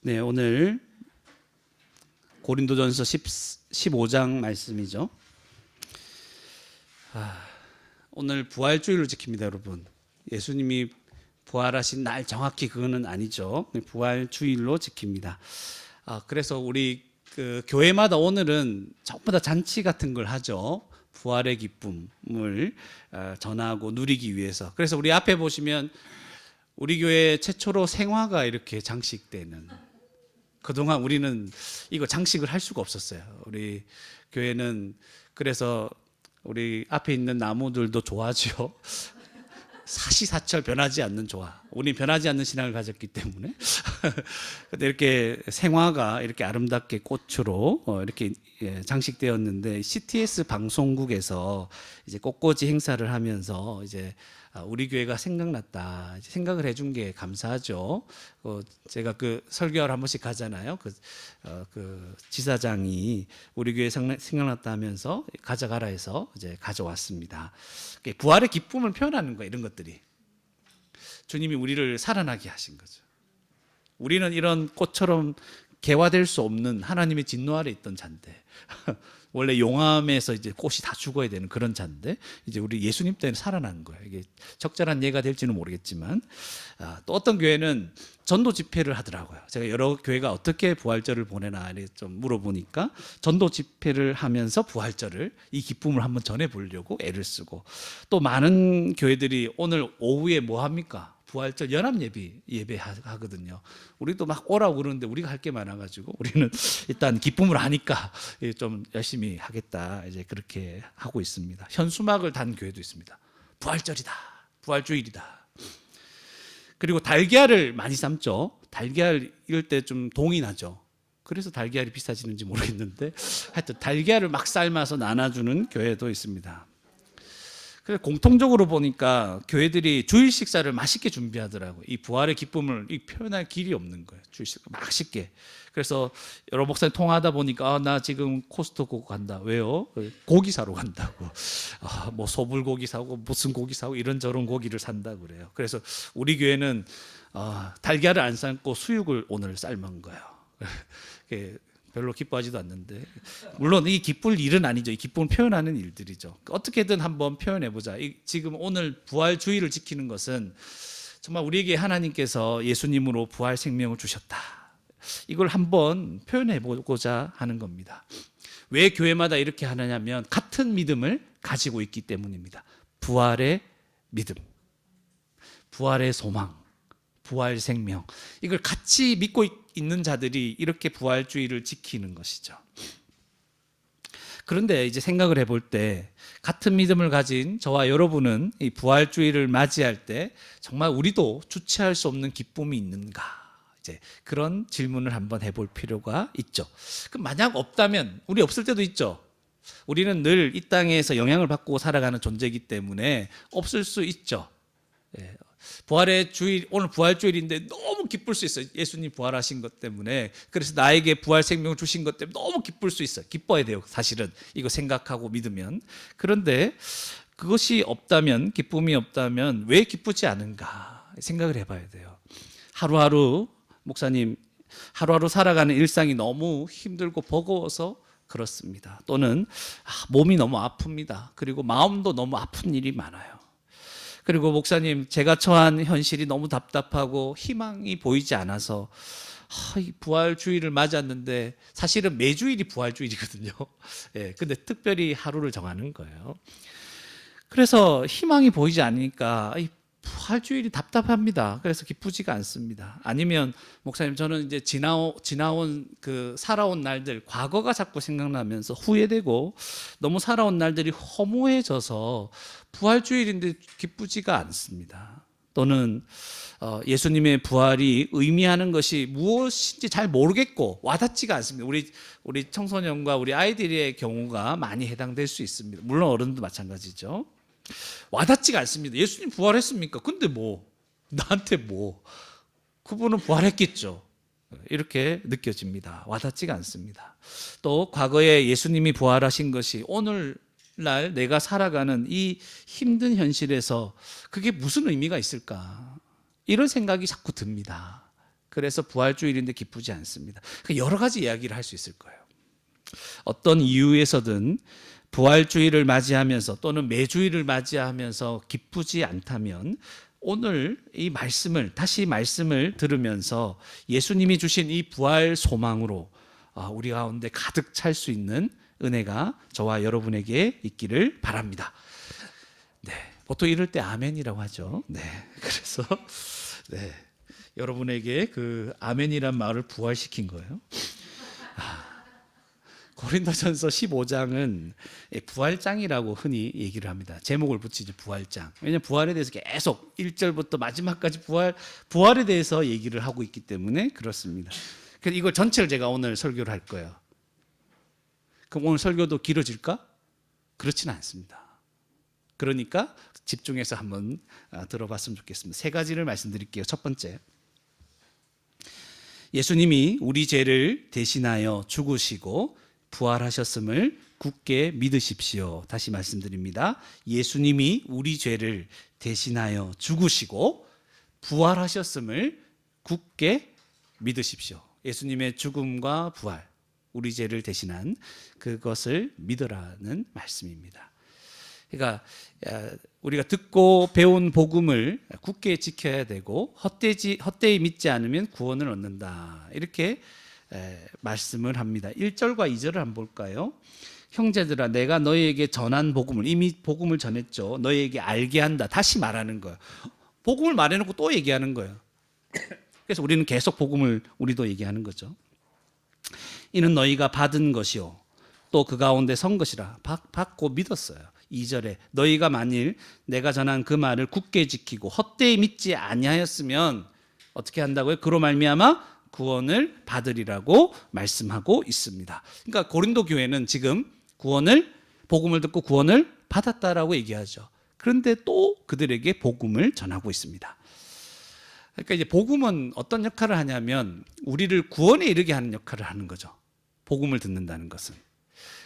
네, 오늘 고린도전서 15장 말씀이죠. 오늘 부활주일을 지킵니다, 여러분. 예수님이 부활하신 날 정확히 그거는 아니죠. 부활주일로 지킵니다. 그래서 우리 교회마다 오늘은 전부 다 잔치 같은 걸 하죠. 부활의 기쁨을 전하고 누리기 위해서. 그래서 우리 앞에 보시면 우리 교회 최초로 생화가 이렇게 장식되는, 그동안 우리는 이거 장식을 할 수가 없었어요. 우리 교회는 그래서 우리 앞에 있는 나무들도 좋아하죠. 사시사철 변하지 않는 조화. 우리 변하지 않는 신앙을 가졌기 때문에. 근데 이렇게 생화가 이렇게 아름답게 꽃으로 이렇게 장식되었는데, CTS 방송국에서 이제 꽃꽂이 행사를 하면서 이제 우리 교회가 생각났다, 이제 생각을 해준 게 감사하죠. 제가 그 설교를 한 번씩 가잖아요. 그 지사장이 우리 교회 생각났다 하면서 가져가라 해서 이제 가져왔습니다. 부활의 기쁨을 표현하는 거예요. 이런 것들이 주님이 우리를 살아나게 하신 거죠. 우리는 이런 꽃처럼 개화될 수 없는 하나님의 진노 아래 있던 잔데, 원래 용암에서 이제 꽃이 다 죽어야 되는 그런 잔데, 이제 우리 예수님 때문에 살아난 거예요. 이게 적절한 예가 될지는 모르겠지만, 또 어떤 교회는 전도 집회를 하더라고요. 제가 여러 교회가 어떻게 부활절을 보내나 좀 물어보니까 전도 집회를 하면서 부활절을, 이 기쁨을 한번 전해보려고 애를 쓰고, 또 많은 교회들이 오늘 오후에 뭐 합니까? 부활절 연합 예배 하거든요. 우리도 막 오라고 그러는데 우리가 할 게 많아가지고 우리는 일단 기쁨을 하니까 좀 열심히 하겠다, 이제 그렇게 하고 있습니다. 현수막을 단 교회도 있습니다. 부활절이다, 부활주일이다. 그리고 달걀을 많이 삶죠. 달걀 이럴 때 좀 동이 나죠. 그래서 달걀이 비싸지는지 모르겠는데, 하여튼 달걀을 막 삶아서 나눠주는 교회도 있습니다. 그래서 공통적으로 보니까 교회들이 주일 식사를 맛있게 준비하더라고요. 이 부활의 기쁨을 표현할 길이 없는 거예요. 주일 식사 맛있게. 그래서 여러 목사님 통화하다 보니까 나 지금 코스트코 간다. 왜요? 고기 사러 간다고. 뭐 소불고기 사고 무슨 고기 사고 이런저런 고기를 산다고 그래요. 그래서 우리 교회는 달걀을 안 삶고 수육을 오늘 삶은 거예요. 별로 기뻐하지도 않는데, 물론 이 기쁠 일은 아니죠. 이 기쁨을 표현하는 일들이죠. 어떻게든 한번 표현해보자. 지금 오늘 부활 주일을 지키는 것은 정말 우리에게 하나님께서 예수님으로 부활 생명을 주셨다, 이걸 한번 표현해보고자 하는 겁니다. 왜 교회마다 이렇게 하느냐면 같은 믿음을 가지고 있기 때문입니다. 부활의 믿음, 부활의 소망, 부활 생명, 이걸 같이 믿고 있는 자들이 이렇게 부활주의를 지키는 것이죠. 그런데 이제 생각을 해볼 때, 같은 믿음을 가진 저와 여러분은 이 부활주의를 맞이할 때 정말 우리도 주체할 수 없는 기쁨이 있는가, 이제 그런 질문을 한번 해볼 필요가 있죠. 그럼 만약 없다면, 우리 없을 때도 있죠. 우리는 늘 이 땅에서 영향을 받고 살아가는 존재이기 때문에 없을 수 있죠. 부활의 주일, 오늘 부활주일인데 너무 기쁠 수 있어요. 예수님 부활하신 것 때문에. 그래서 나에게 부활 생명을 주신 것 때문에 너무 기쁠 수 있어요. 기뻐야 돼요, 사실은. 이거 생각하고 믿으면. 그런데 그것이 없다면, 기쁨이 없다면 왜 기쁘지 않은가 생각을 해봐야 돼요. 하루하루, 목사님, 하루하루 살아가는 일상이 너무 힘들고 버거워서 그렇습니다. 또는 몸이 너무 아픕니다. 그리고 마음도 너무 아픈 일이 많아요. 그리고 목사님, 제가 처한 현실이 너무 답답하고 희망이 보이지 않아서 부활주일을 맞았는데, 사실은 매주일이 부활주일이거든요. 근데 특별히 하루를 정하는 거예요. 그래서 희망이 보이지 않으니까 부활주일이 답답합니다. 그래서 기쁘지가 않습니다. 아니면 목사님, 저는 이제 지나온 그 살아온 날들, 과거가 자꾸 생각나면서 후회되고 너무 살아온 날들이 허무해져서 부활주일인데 기쁘지가 않습니다. 또는 예수님의 부활이 의미하는 것이 무엇인지 잘 모르겠고 와닿지가 않습니다. 우리 청소년과 우리 아이들의 경우가 많이 해당될 수 있습니다. 물론 어른도 마찬가지죠. 와닿지가 않습니다. 예수님 부활했습니까? 근데 뭐, 나한테 뭐, 그분은 부활했겠죠. 이렇게 느껴집니다. 와닿지가 않습니다. 또 과거에 예수님이 부활하신 것이 오늘날 내가 살아가는 이 힘든 현실에서 그게 무슨 의미가 있을까, 이런 생각이 자꾸 듭니다. 그래서 부활주일인데 기쁘지 않습니다. 여러 가지 이야기를 할 수 있을 거예요. 어떤 이유에서든 부활주일을 맞이하면서 또는 매주일을 맞이하면서 기쁘지 않다면 오늘 이 말씀을 다시 말씀을 들으면서 예수님이 주신 이 부활 소망으로 우리 가운데 가득 찰 수 있는 은혜가 저와 여러분에게 있기를 바랍니다. 네, 보통 이럴 때 아멘이라고 하죠. 네, 그래서 네, 여러분에게 그 아멘이란 말을 부활시킨 거예요. 고린도전서 15장은 부활장이라고 흔히 얘기를 합니다. 제목을 붙이죠. 부활장. 왜냐하면 부활에 대해서 계속 1절부터 마지막까지 부활에 대해서 얘기를 하고 있기 때문에 그렇습니다. 그래서 이걸 전체를 제가 오늘 설교를 할 거예요. 그럼 오늘 설교도 길어질까? 그렇지는 않습니다. 그러니까 집중해서 한번 들어봤으면 좋겠습니다. 세 가지를 말씀드릴게요. 첫 번째, 예수님이 우리 죄를 대신하여 죽으시고 부활하셨음을 굳게 믿으십시오. 다시 말씀드립니다. 예수님이 우리 죄를 대신하여 죽으시고 부활하셨음을 굳게 믿으십시오. 예수님의 죽음과 부활, 우리 죄를 대신한 그것을 믿으라는 말씀입니다. 그러니까 우리가 듣고 배운 복음을 굳게 지켜야 되고 헛되이 믿지 않으면 구원을 얻는다. 이렇게 말씀을 합니다. 1절과 2절을 한번 볼까요? 형제들아, 내가 너희에게 전한 복음을, 이미 복음을 전했죠. 너희에게 알게 한다. 다시 말하는 거예요. 복음을 말해놓고 또 얘기하는 거예요. 그래서 우리는 계속 복음을 우리도 얘기하는 거죠. 이는 너희가 받은 것이요 또 그 가운데 선 것이라. 받고 믿었어요. 2절에 너희가 만일 내가 전한 그 말을 굳게 지키고 헛되이 믿지 아니하였으면 어떻게 한다고요? 그로 말미암아 구원을 받으리라고 말씀하고 있습니다. 그러니까 고린도 교회는 지금 복음을 듣고 구원을 받았다라고 얘기하죠. 그런데 또 그들에게 복음을 전하고 있습니다. 그러니까 이제 복음은 어떤 역할을 하냐면 우리를 구원에 이르게 하는 역할을 하는 거죠. 복음을 듣는다는 것은.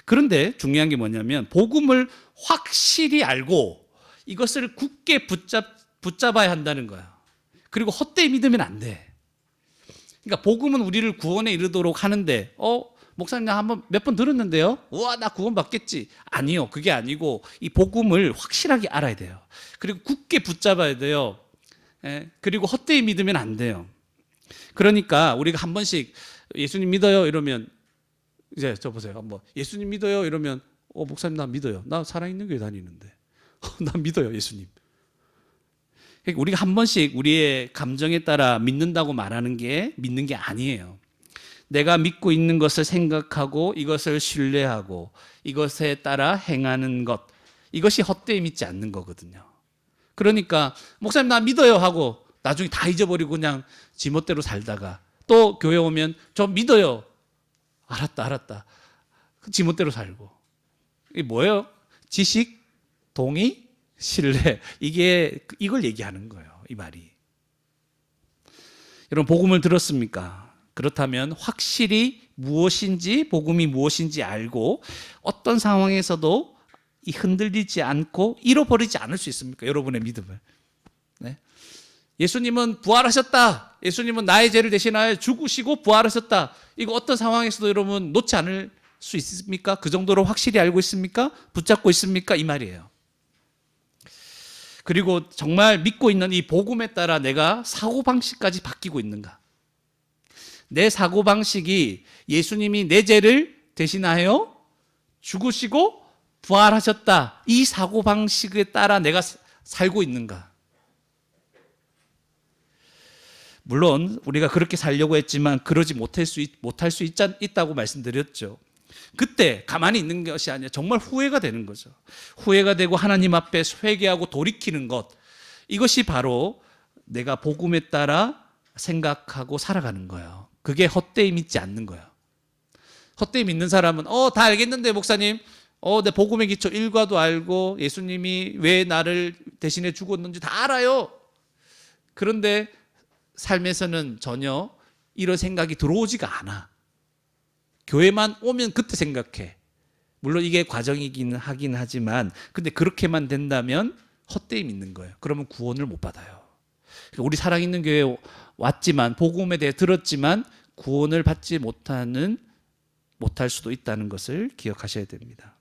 그런데 중요한 게 뭐냐면 복음을 확실히 알고 이것을 굳게 붙잡아야 한다는 거야. 그리고 헛되이 믿으면 안 돼. 그러니까 복음은 우리를 구원에 이르도록 하는데 목사님 나 한번 몇 번 들었는데요. 우와 나 구원 받겠지. 아니요. 그게 아니고 이 복음을 확실하게 알아야 돼요. 그리고 굳게 붙잡아야 돼요. 그리고 헛되이 믿으면 안 돼요. 그러니까 우리가 한 번씩 예수님 믿어요 이러면 이제 저 보세요. 뭐 예수님 믿어요 이러면 목사님 나 믿어요. 나 살아있는 교회 다니는데. 나 믿어요 예수님. 그러니까 우리가 한 번씩 우리의 감정에 따라 믿는다고 말하는 게 믿는 게 아니에요. 내가 믿고 있는 것을 생각하고 이것을 신뢰하고 이것에 따라 행하는 것, 이것이 헛되이 믿지 않는 거거든요. 그러니까 목사님 나 믿어요 하고 나중에 다 잊어버리고 그냥 지멋대로 살다가 또 교회 오면 저 믿어요. 알았다. 지멋대로 살고. 이게 뭐예요? 지식, 동의, 신뢰. 이걸 얘기하는 거예요. 이 말이. 여러분 복음을 들었습니까? 그렇다면 확실히 복음이 무엇인지 알고 어떤 상황에서도 흔들리지 않고 잃어버리지 않을 수 있습니까? 여러분의 믿음을. 네? 예수님은 부활하셨다. 예수님은 나의 죄를 대신하여 죽으시고 부활하셨다. 이거 어떤 상황에서도 여러분 놓지 않을 수 있습니까? 그 정도로 확실히 알고 있습니까? 붙잡고 있습니까? 이 말이에요. 그리고 정말 믿고 있는 이 복음에 따라 내가 사고방식까지 바뀌고 있는가? 내 사고방식이 예수님이 내 죄를 대신하여 죽으시고 부활하셨다. 이 사고방식에 따라 내가 살고 있는가? 물론 우리가 그렇게 살려고 했지만 그러지 못할 수 있다고 말씀드렸죠. 그때 가만히 있는 것이 아니라 정말 후회가 되는 거죠. 후회가 되고 하나님 앞에 회개하고 돌이키는 것, 이것이 바로 내가 복음에 따라 생각하고 살아가는 거예요. 그게 헛되이 믿지 않는 거예요. 헛되이 믿는 사람은 다 알겠는데 목사님 내 복음의 기초 1과도 알고 예수님이 왜 나를 대신해 죽었는지 다 알아요. 그런데 삶에서는 전혀 이런 생각이 들어오지가 않아. 교회만 오면 그때 생각해. 물론 이게 과정이긴 하긴 하지만 근데 그렇게만 된다면 헛되이 믿는 거예요. 그러면 구원을 못 받아요. 우리 사랑있는 교회 왔지만 복음에 대해 들었지만 구원을 받지 못할 수도 있다는 것을 기억하셔야 됩니다.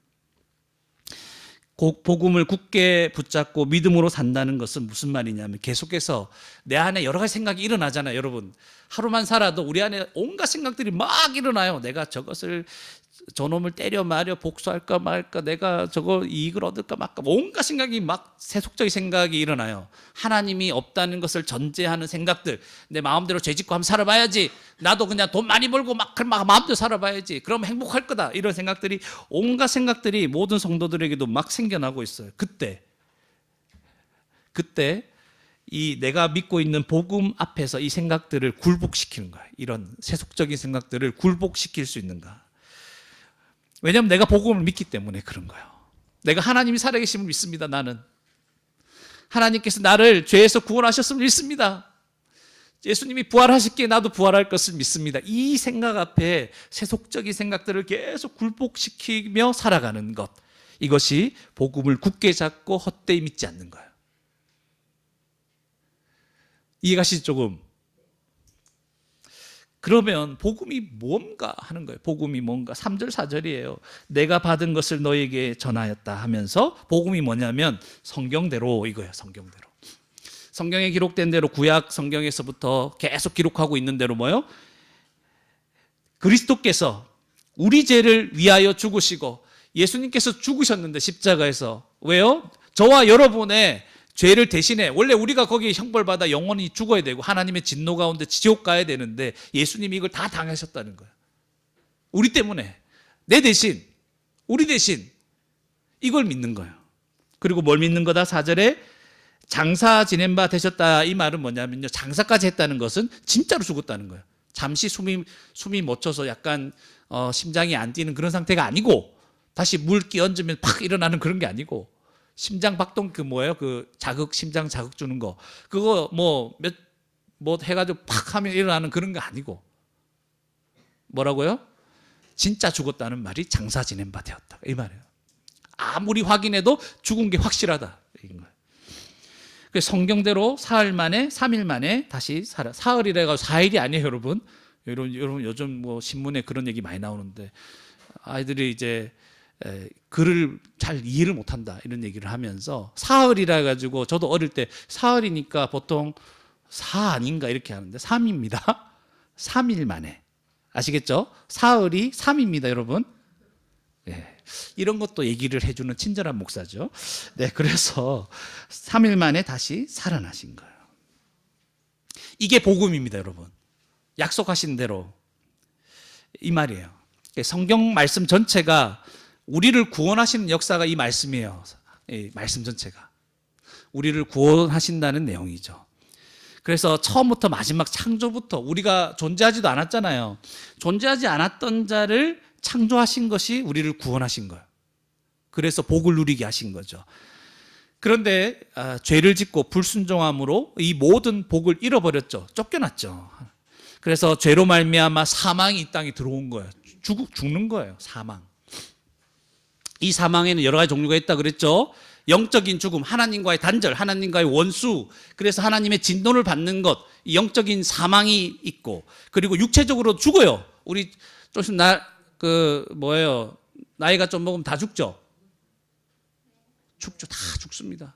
복음을 굳게 붙잡고 믿음으로 산다는 것은 무슨 말이냐면 계속해서 내 안에 여러 가지 생각이 일어나잖아요. 여러분 하루만 살아도 우리 안에 온갖 생각들이 막 일어나요. 내가 저놈을 때려 말려 복수할까 말까, 내가 저거 이익을 얻을까 말까, 온갖 생각이 막 세속적인 생각이 일어나요. 하나님이 없다는 것을 전제하는 생각들, 내 마음대로 죄짓고 한번 살아봐야지, 나도 그냥 돈 많이 벌고 막 마음대로 살아봐야지, 그럼 행복할 거다, 이런 생각들이, 온갖 생각들이 모든 성도들에게도 막 생겨나고 있어요. 그때 이 내가 믿고 있는 복음 앞에서 이 생각들을 굴복시키는 거예요. 이런 세속적인 생각들을 굴복시킬 수 있는가. 왜냐하면 내가 복음을 믿기 때문에 그런 거예요. 내가 하나님이 살아계심을 믿습니다. 나는 하나님께서 나를 죄에서 구원하셨음을 믿습니다. 예수님이 부활하셨기에 나도 부활할 것을 믿습니다. 이 생각 앞에 세속적인 생각들을 계속 굴복시키며 살아가는 것, 이것이 복음을 굳게 잡고 헛되이 믿지 않는 거예요. 이해가시죠? 조금. 그러면 복음이 뭔가 하는 거예요. 복음이 뭔가 3절 4절이에요. 내가 받은 것을 너에게 전하였다 하면서 복음이 뭐냐면 성경대로 이거예요. 성경대로. 성경에 기록된 대로, 구약 성경에서부터 계속 기록하고 있는 대로 뭐예요? 그리스도께서 우리 죄를 위하여 죽으시고, 예수님께서 죽으셨는데 십자가에서, 왜요? 저와 여러분의 죄를 대신해, 원래 우리가 거기 형벌받아 영원히 죽어야 되고 하나님의 진노 가운데 지옥 가야 되는데 예수님이 이걸 다 당하셨다는 거예요. 우리 때문에, 내 대신, 우리 대신 이걸 믿는 거예요. 그리고 뭘 믿는 거다? 4절에 장사 지낸 바 되셨다. 이 말은 뭐냐면요, 장사까지 했다는 것은 진짜로 죽었다는 거예요. 잠시 숨이 멎어서 약간 심장이 안 뛰는 그런 상태가 아니고, 다시 물 끼얹으면 팍 일어나는 그런 게 아니고, 심장 박동 심장 자극 주는 거, 그거 뭐 해가지고 팍 하면 일어나는 그런 거 아니고, 뭐라고요? 진짜 죽었다는 말이 장사 지낸 바 되었다, 이 말이에요. 아무리 확인해도 죽은 게 확실하다, 이런 거예요. 성경대로 사흘 만에, 3일 만에 다시 살아. 사흘이라 해가지고 4일이 아니에요, 여러분. 여러분 요즘 뭐 신문에 그런 얘기 많이 나오는데, 아이들이 이제 글을 잘 이해를 못한다, 이런 얘기를 하면서 사흘이라 해가지고, 저도 어릴 때 사흘이니까 보통 4 아닌가 이렇게 하는데 3입니다. 3일 만에. 아시겠죠? 사흘이 3입니다, 여러분. 네. 이런 것도 얘기를 해주는 친절한 목사죠. 네, 그래서 3일 만에 다시 살아나신 거예요. 이게 복음입니다, 여러분. 약속하신 대로 이 말이에요. 성경 말씀 전체가 우리를 구원하시는 역사가 이 말씀이에요. 이 말씀 전체가 우리를 구원하신다는 내용이죠. 그래서 처음부터 마지막 창조부터 우리가 존재하지도 않았잖아요. 존재하지 않았던 자를 창조하신 것이 우리를 구원하신 거예요. 그래서 복을 누리게 하신 거죠. 그런데 죄를 짓고 불순종함으로 이 모든 복을 잃어버렸죠. 쫓겨났죠. 그래서 죄로 말미암아 사망이 이 땅에 들어온 거예요. 죽는 거예요. 사망. 이 사망에는 여러 가지 종류가 있다 그랬죠. 영적인 죽음, 하나님과의 단절, 하나님과의 원수, 그래서 하나님의 진노를 받는 것, 영적인 사망이 있고, 그리고 육체적으로 죽어요. 우리 좀 나이가 좀 먹으면 다 죽죠. 죽죠. 다 죽습니다.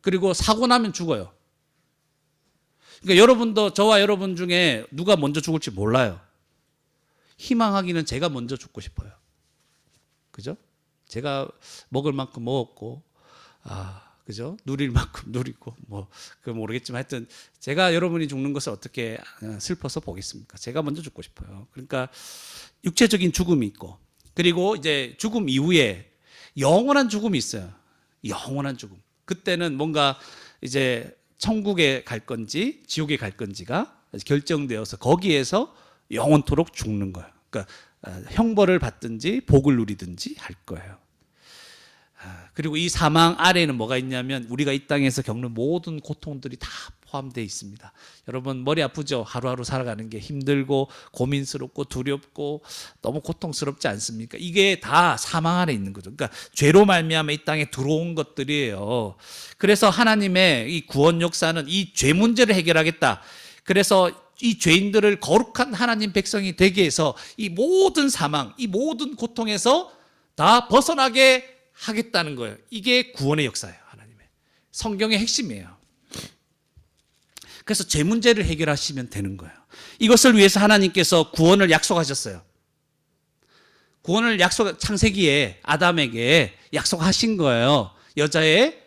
그리고 사고 나면 죽어요. 그러니까 여러분도, 저와 여러분 중에 누가 먼저 죽을지 몰라요. 희망하기는 제가 먼저 죽고 싶어요. 그죠? 제가 먹을 만큼 먹었고, 그죠? 누릴 만큼 누리고, 그건 모르겠지만 하여튼 제가 여러분이 죽는 것을 어떻게 슬퍼서 보겠습니까? 제가 먼저 죽고 싶어요. 그러니까 육체적인 죽음이 있고, 그리고 이제 죽음 이후에 영원한 죽음이 있어요. 영원한 죽음. 그때는 뭔가 이제 천국에 갈 건지 지옥에 갈 건지가 결정되어서 거기에서 영원토록 죽는 거예요. 그러니까 형벌을 받든지 복을 누리든지 할 거예요. 그리고 이 사망 아래에는 뭐가 있냐면 우리가 이 땅에서 겪는 모든 고통들이 다 포함되어 있습니다. 여러분 머리 아프죠? 하루하루 살아가는 게 힘들고 고민스럽고 두렵고 너무 고통스럽지 않습니까? 이게 다 사망 아래 있는 거죠. 그러니까 죄로 말미암아 이 땅에 들어온 것들이에요. 그래서 하나님의 이 구원 역사는 이 죄 문제를 해결하겠다. 그래서 이 죄인들을 거룩한 하나님 백성이 되게 해서 이 모든 사망, 이 모든 고통에서 다 벗어나게 하겠다는 거예요. 이게 구원의 역사예요. 하나님의 성경의 핵심이에요. 그래서 죄 문제를 해결하시면 되는 거예요. 이것을 위해서 하나님께서 구원을 약속하셨어요. 구원을 창세기에 아담에게 약속하신 거예요. 여자의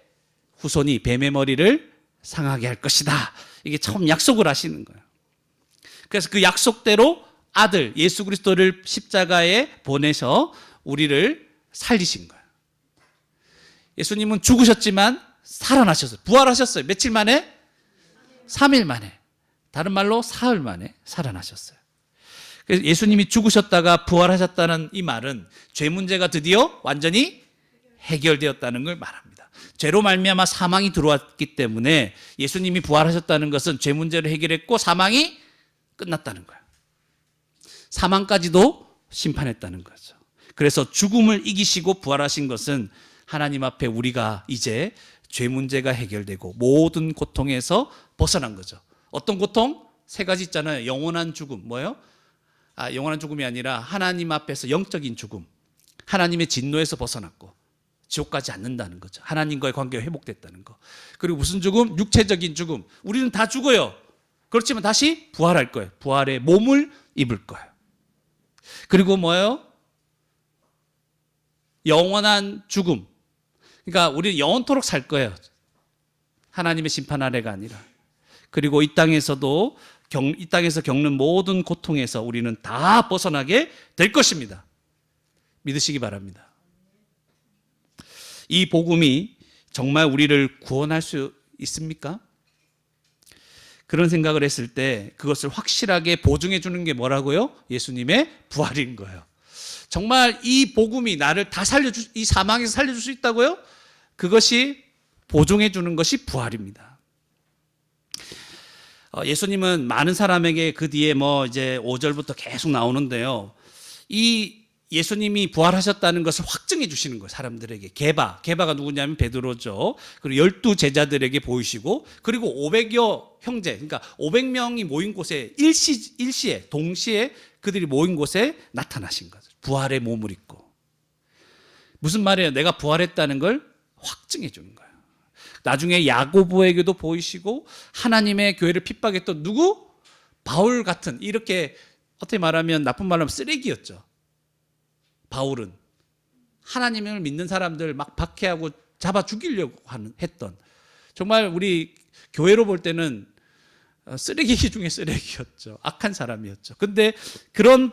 후손이 뱀의 머리를 상하게 할 것이다. 이게 처음 약속을 하시는 거예요. 그래서 그 약속대로 아들 예수 그리스도를 십자가에 보내서 우리를 살리신 거예요. 예수님은 죽으셨지만 살아나셨어요. 부활하셨어요. 며칠 만에? 3일 만에. 다른 말로 사흘 만에 살아나셨어요. 그래서 예수님이 죽으셨다가 부활하셨다는 이 말은 죄 문제가 드디어 완전히 해결되었다는 걸 말합니다. 죄로 말미암아 사망이 들어왔기 때문에 예수님이 부활하셨다는 것은 죄 문제를 해결했고 사망이 끝났다는 거예요. 사망까지도 심판했다는 거죠. 그래서 죽음을 이기시고 부활하신 것은 하나님 앞에 우리가 이제 죄 문제가 해결되고 모든 고통에서 벗어난 거죠. 어떤 고통? 세 가지 있잖아요. 영원한 죽음. 뭐예요? 영원한 죽음이 아니라 하나님 앞에서 영적인 죽음. 하나님의 진노에서 벗어났고 지옥 가지 않는다는 거죠. 하나님과의 관계가 회복됐다는 거. 그리고 무슨 죽음? 육체적인 죽음. 우리는 다 죽어요. 그렇지만 다시 부활할 거예요. 부활의 몸을 입을 거예요. 그리고 뭐예요? 영원한 죽음. 그러니까 우리는 영원토록 살 거예요. 하나님의 심판 아래가 아니라. 그리고 이 땅에서 겪는 모든 고통에서 우리는 다 벗어나게 될 것입니다. 믿으시기 바랍니다. 이 복음이 정말 우리를 구원할 수 있습니까? 그런 생각을 했을 때 그것을 확실하게 보증해 주는 게 뭐라고요? 예수님의 부활인 거예요. 정말 이 복음이 나를 다 이 사망에서 살려줄 수 있다고요? 그것이 보증해 주는 것이 부활입니다. 예수님은 많은 사람에게 그 뒤에 이제 5절부터 계속 나오는데요. 이 예수님이 부활하셨다는 것을 확증해 주시는 거예요. 사람들에게. 게바가 누구냐면 베드로죠. 그리고 12 제자들에게 보이시고 그리고 500여 형제, 그러니까 500명이 모인 곳에 일시에 동시에 그들이 모인 곳에 나타나신 거죠. 부활의 몸을 입고. 무슨 말이에요? 내가 부활했다는 걸 확증해 주는 거예요. 나중에 야고보에게도 보이시고 하나님의 교회를 핍박했던 누구? 바울 같은 이렇게 어떻게 말하면 나쁜 말로 하면 쓰레기였죠. 바울은 하나님을 믿는 사람들 막 박해하고 잡아 죽이려고 했던 정말 우리 교회로 볼 때는 쓰레기 중에 쓰레기였죠. 악한 사람이었죠. 근데 그런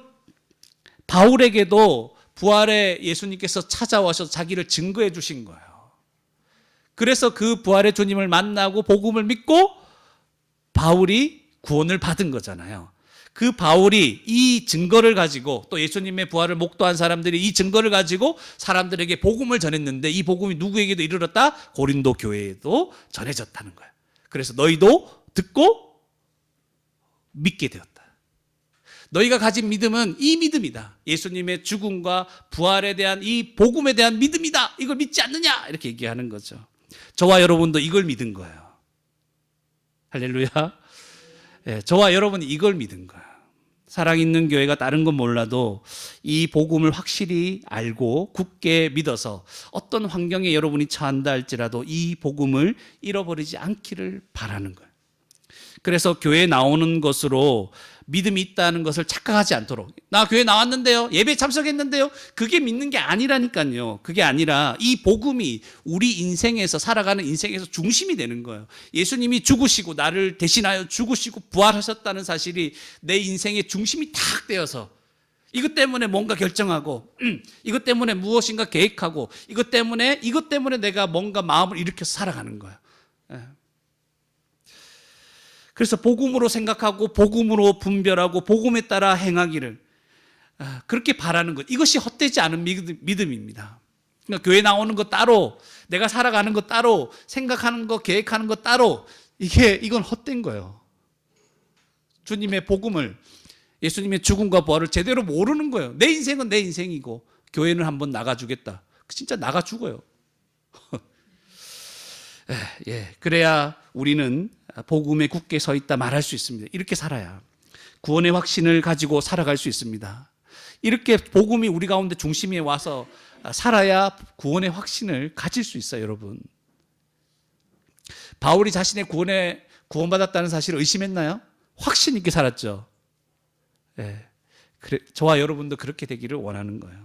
바울에게도 부활의 예수님께서 찾아와서 자기를 증거해 주신 거예요. 그래서 그 부활의 주님을 만나고 복음을 믿고 바울이 구원을 받은 거잖아요. 그 바울이 이 증거를 가지고 또 예수님의 부활을 목도한 사람들이 이 증거를 가지고 사람들에게 복음을 전했는데 이 복음이 누구에게도 이르렀다? 고린도 교회에도 전해졌다는 거예요. 그래서 너희도 듣고 믿게 되었다. 너희가 가진 믿음은 이 믿음이다. 예수님의 죽음과 부활에 대한 이 복음에 대한 믿음이다. 이걸 믿지 않느냐? 이렇게 얘기하는 거죠. 저와 여러분도 이걸 믿은 거예요. 할렐루야. 네, 저와 여러분이 이걸 믿은 거예요. 살아있는 교회가 다른 건 몰라도 이 복음을 확실히 알고 굳게 믿어서 어떤 환경에 여러분이 처한다 할지라도 이 복음을 잃어버리지 않기를 바라는 거예요. 그래서 교회에 나오는 것으로 믿음이 있다는 것을 착각하지 않도록. 나 교회 나왔는데요. 예배에 참석했는데요. 그게 믿는 게 아니라니까요. 그게 아니라 이 복음이 우리 인생에서 살아가는 인생에서 중심이 되는 거예요. 예수님이 죽으시고 나를 대신하여 죽으시고 부활하셨다는 사실이 내 인생의 중심이 탁 되어서 이것 때문에 뭔가 결정하고 이것 때문에 무엇인가 계획하고 이것 때문에 내가 뭔가 마음을 일으켜서 살아가는 거예요. 그래서 복음으로 생각하고 복음으로 분별하고 복음에 따라 행하기를 그렇게 바라는 것. 이것이 헛되지 않은 믿음입니다. 그러니까 교회 나오는 거 따로 내가 살아가는 거 따로 생각하는 거 계획하는 거 따로 이건 헛된 거예요. 주님의 복음을 예수님의 죽음과 부활을 제대로 모르는 거예요. 내 인생은 내 인생이고 교회는 한번 나가주겠다. 진짜 나가 죽어요. 예, 그래야 우리는 복음에 굳게 서 있다 말할 수 있습니다. 이렇게 살아야 구원의 확신을 가지고 살아갈 수 있습니다. 이렇게 복음이 우리 가운데 중심에 와서 살아야 구원의 확신을 가질 수 있어요, 여러분. 바울이 자신의 구원받았다는 사실을 의심했나요? 확신 있게 살았죠. 예. 그래, 저와 여러분도 그렇게 되기를 원하는 거예요.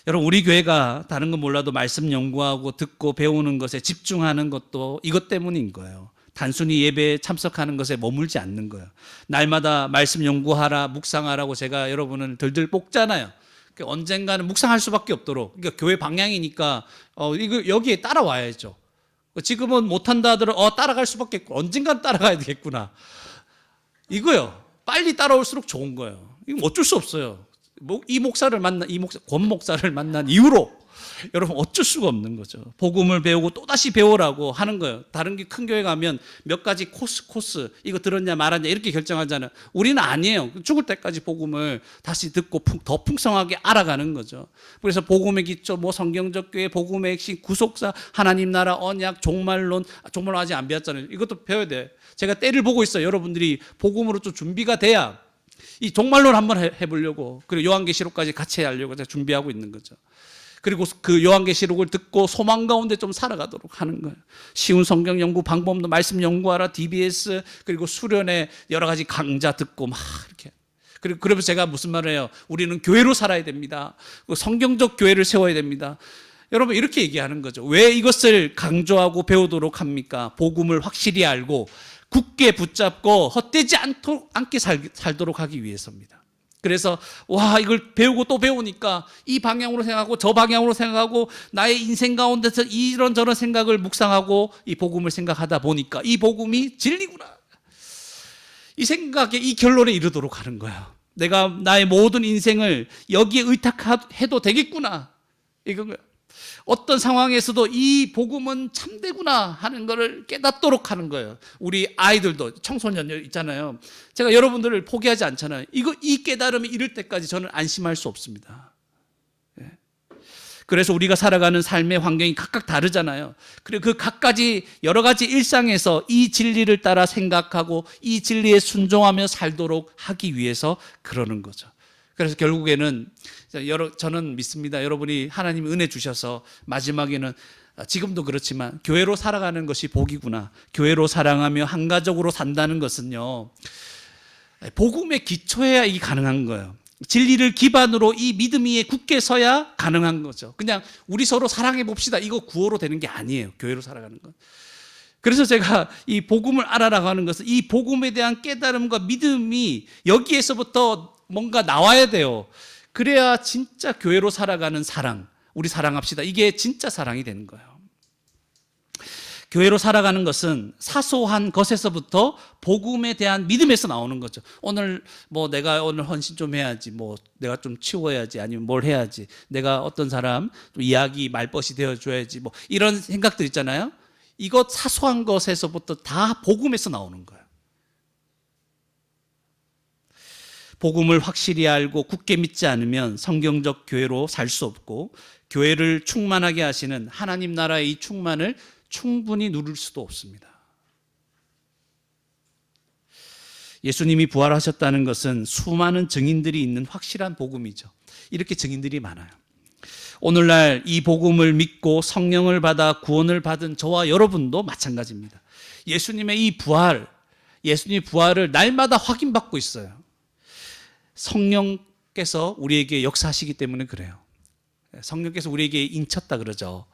여러분, 우리 교회가 다른 건 몰라도 말씀 연구하고 듣고 배우는 것에 집중하는 것도 이것 때문인 거예요. 단순히 예배에 참석하는 것에 머물지 않는 거예요. 날마다 말씀 연구하라, 묵상하라고 제가 여러분을 들들 볶잖아요. 언젠가는 묵상할 수밖에 없도록. 그러니까 교회 방향이니까 이거 여기에 따라와야죠. 지금은 못한다 하더라도 따라갈 수밖에 없고 언젠가는 따라가야 되겠구나. 이거요. 빨리 따라올수록 좋은 거예요. 이거 어쩔 수 없어요. 권 목사를 만난 이후로 여러분 어쩔 수가 없는 거죠. 복음을 배우고 또다시 배우라고 하는 거예요. 다른 큰 교회 가면 몇 가지 코스 이거 들었냐 말았냐 이렇게 결정하잖아요. 우리는 아니에요. 죽을 때까지 복음을 다시 듣고 더 풍성하게 알아가는 거죠. 그래서 복음의 기초, 성경적 교회, 복음의 핵심, 구속사, 하나님 나라, 언약, 종말론 아직 안 배웠잖아요. 이것도 배워야 돼. 제가 때를 보고 있어요. 여러분들이 복음으로 좀 준비가 돼야 이 종말론 한번 해보려고, 그리고 요한계시록까지 같이 하려고 제가 준비하고 있는 거죠. 그리고 그 요한계시록을 듣고 소망 가운데 좀 살아가도록 하는 거예요. 쉬운 성경 연구 방법도 말씀 연구하라, DBS, 그리고 수련회 여러 가지 강좌 듣고 막 이렇게. 그리고 그러면서 제가 무슨 말을 해요? 우리는 교회로 살아야 됩니다. 성경적 교회를 세워야 됩니다. 여러분 이렇게 얘기하는 거죠. 왜 이것을 강조하고 배우도록 합니까? 복음을 확실히 알고 굳게 붙잡고 헛되지 않게 살도록 하기 위해서입니다. 그래서 이걸 배우고 또 배우니까 이 방향으로 생각하고 저 방향으로 생각하고 나의 인생 가운데서 이런저런 생각을 묵상하고 이 복음을 생각하다 보니까 이 복음이 진리구나, 이 생각에, 이 결론에 이르도록 하는 거예요. 내가 나의 모든 인생을 여기에 의탁해도 되겠구나, 이건 어떤 상황에서도 이 복음은 참되구나 하는 것을 깨닫도록 하는 거예요. 우리 아이들도, 청소년 있잖아요. 제가 여러분들을 포기하지 않잖아요. 이 깨달음이 이를 때까지 저는 안심할 수 없습니다. 그래서 우리가 살아가는 삶의 환경이 각각 다르잖아요. 그리고 그 각가지 여러 가지 일상에서 이 진리를 따라 생각하고 이 진리에 순종하며 살도록 하기 위해서 그러는 거죠. 그래서 결국에는 저는 믿습니다. 여러분이 하나님 은혜 주셔서 마지막에는, 지금도 그렇지만 교회로 살아가는 것이 복이구나, 교회로 사랑하며 한가족으로 산다는 것은요, 복음의 기초해야 이게 가능한 거예요. 진리를 기반으로 이 믿음 위에 굳게 서야 가능한 거죠. 그냥 우리 서로 사랑해 봅시다, 이거 구호로 되는 게 아니에요, 교회로 살아가는 건. 그래서 제가 이 복음을 알아라고 하는 것은 이 복음에 대한 깨달음과 믿음이 여기에서부터 뭔가 나와야 돼요. 그래야 진짜 교회로 살아가는 사랑, 우리 사랑합시다, 이게 진짜 사랑이 되는 거예요. 교회로 살아가는 것은 사소한 것에서부터 복음에 대한 믿음에서 나오는 거죠. 오늘 내가 오늘 헌신 좀 해야지, 내가 좀 치워야지, 아니면 뭘 해야지, 내가 어떤 사람 좀 이야기 말벗이 되어줘야지, 이런 생각들 있잖아요. 이것 사소한 것에서부터 다 복음에서 나오는 거예요. 복음을 확실히 알고 굳게 믿지 않으면 성경적 교회로 살 수 없고, 교회를 충만하게 하시는 하나님 나라의 이 충만을 충분히 누릴 수도 없습니다. 예수님이 부활하셨다는 것은 수많은 증인들이 있는 확실한 복음이죠. 이렇게 증인들이 많아요. 오늘날 이 복음을 믿고 성령을 받아 구원을 받은 저와 여러분도 마찬가지입니다. 예수님의 이 부활, 예수님의 부활을 날마다 확인받고 있어요. 성령께서 우리에게 역사하시기 때문에 그래요. 성령께서 우리에게 인쳤다 그러죠.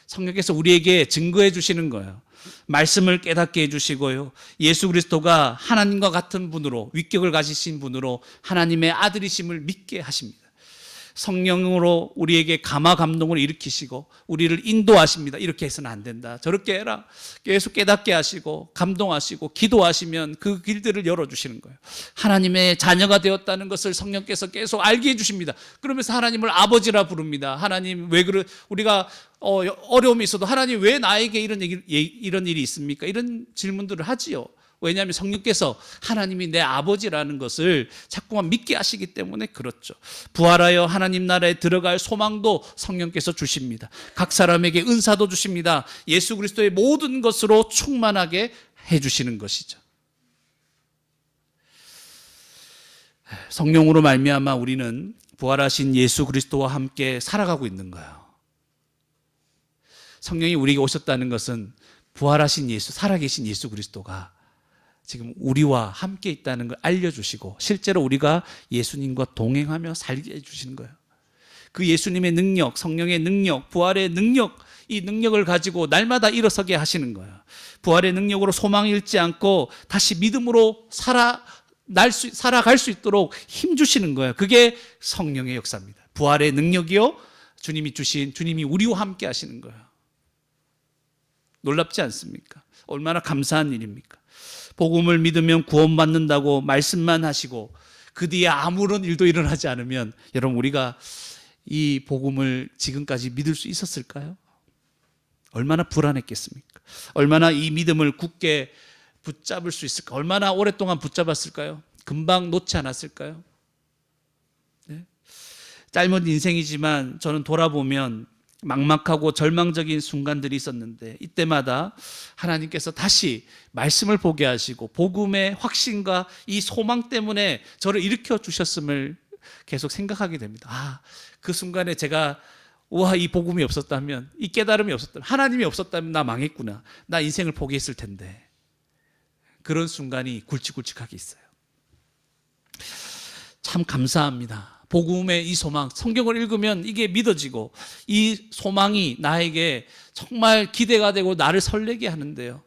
성령께서 우리에게 증거해 주시는 거예요. 말씀을 깨닫게 해주시고요, 예수 그리스도가 하나님과 같은 분으로, 위격을 가지신 분으로 하나님의 아들이심을 믿게 하십니다. 성령으로 우리에게 감화 감동을 일으키시고 우리를 인도하십니다. 이렇게 해서는 안 된다, 저렇게 해라, 계속 깨닫게 하시고 감동하시고 기도하시면 그 길들을 열어주시는 거예요. 하나님의 자녀가 되었다는 것을 성령께서 계속 알게 해주십니다. 그러면서 하나님을 아버지라 부릅니다. 하나님 왜 우리가 어려움이 있어도 하나님 왜 나에게 이런 일이 있습니까? 이런 질문들을 하지요. 왜냐하면 성령께서 하나님이 내 아버지라는 것을 자꾸만 믿게 하시기 때문에 그렇죠. 부활하여 하나님 나라에 들어갈 소망도 성령께서 주십니다. 각 사람에게 은사도 주십니다. 예수 그리스도의 모든 것으로 충만하게 해주시는 것이죠. 성령으로 말미암아 우리는 부활하신 예수 그리스도와 함께 살아가고 있는 거예요. 성령이 우리에게 오셨다는 것은 부활하신 예수, 살아계신 예수 그리스도가 지금 우리와 함께 있다는 걸 알려주시고 실제로 우리가 예수님과 동행하며 살게 해주시는 거예요. 그 예수님의 능력, 성령의 능력, 부활의 능력, 이 능력을 가지고 날마다 일어서게 하시는 거예요. 부활의 능력으로 소망 잃지 않고 다시 믿음으로 살아갈 수 있도록 힘주시는 거예요. 그게 성령의 역사입니다. 부활의 능력이요, 주님이 우리와 함께 하시는 거예요. 놀랍지 않습니까? 얼마나 감사한 일입니까? 복음을 믿으면 구원받는다고 말씀만 하시고 그 뒤에 아무런 일도 일어나지 않으면 여러분 우리가 이 복음을 지금까지 믿을 수 있었을까요? 얼마나 불안했겠습니까? 얼마나 이 믿음을 굳게 붙잡을 수 있을까? 얼마나 오랫동안 붙잡았을까요? 금방 놓지 않았을까요? 네? 짧은 인생이지만 저는 돌아보면 막막하고 절망적인 순간들이 있었는데 이때마다 하나님께서 다시 말씀을 보게 하시고 복음의 확신과 이 소망 때문에 저를 일으켜 주셨음을 계속 생각하게 됩니다. 그 순간에 제가 이 복음이 없었다면, 이 깨달음이 없었다면, 하나님이 없었다면 나 망했구나. 나 인생을 포기했을 텐데. 그런 순간이 굵직굵직하게 있어요. 참 감사합니다. 복음의 이 소망, 성경을 읽으면 이게 믿어지고 이 소망이 나에게 정말 기대가 되고 나를 설레게 하는데요.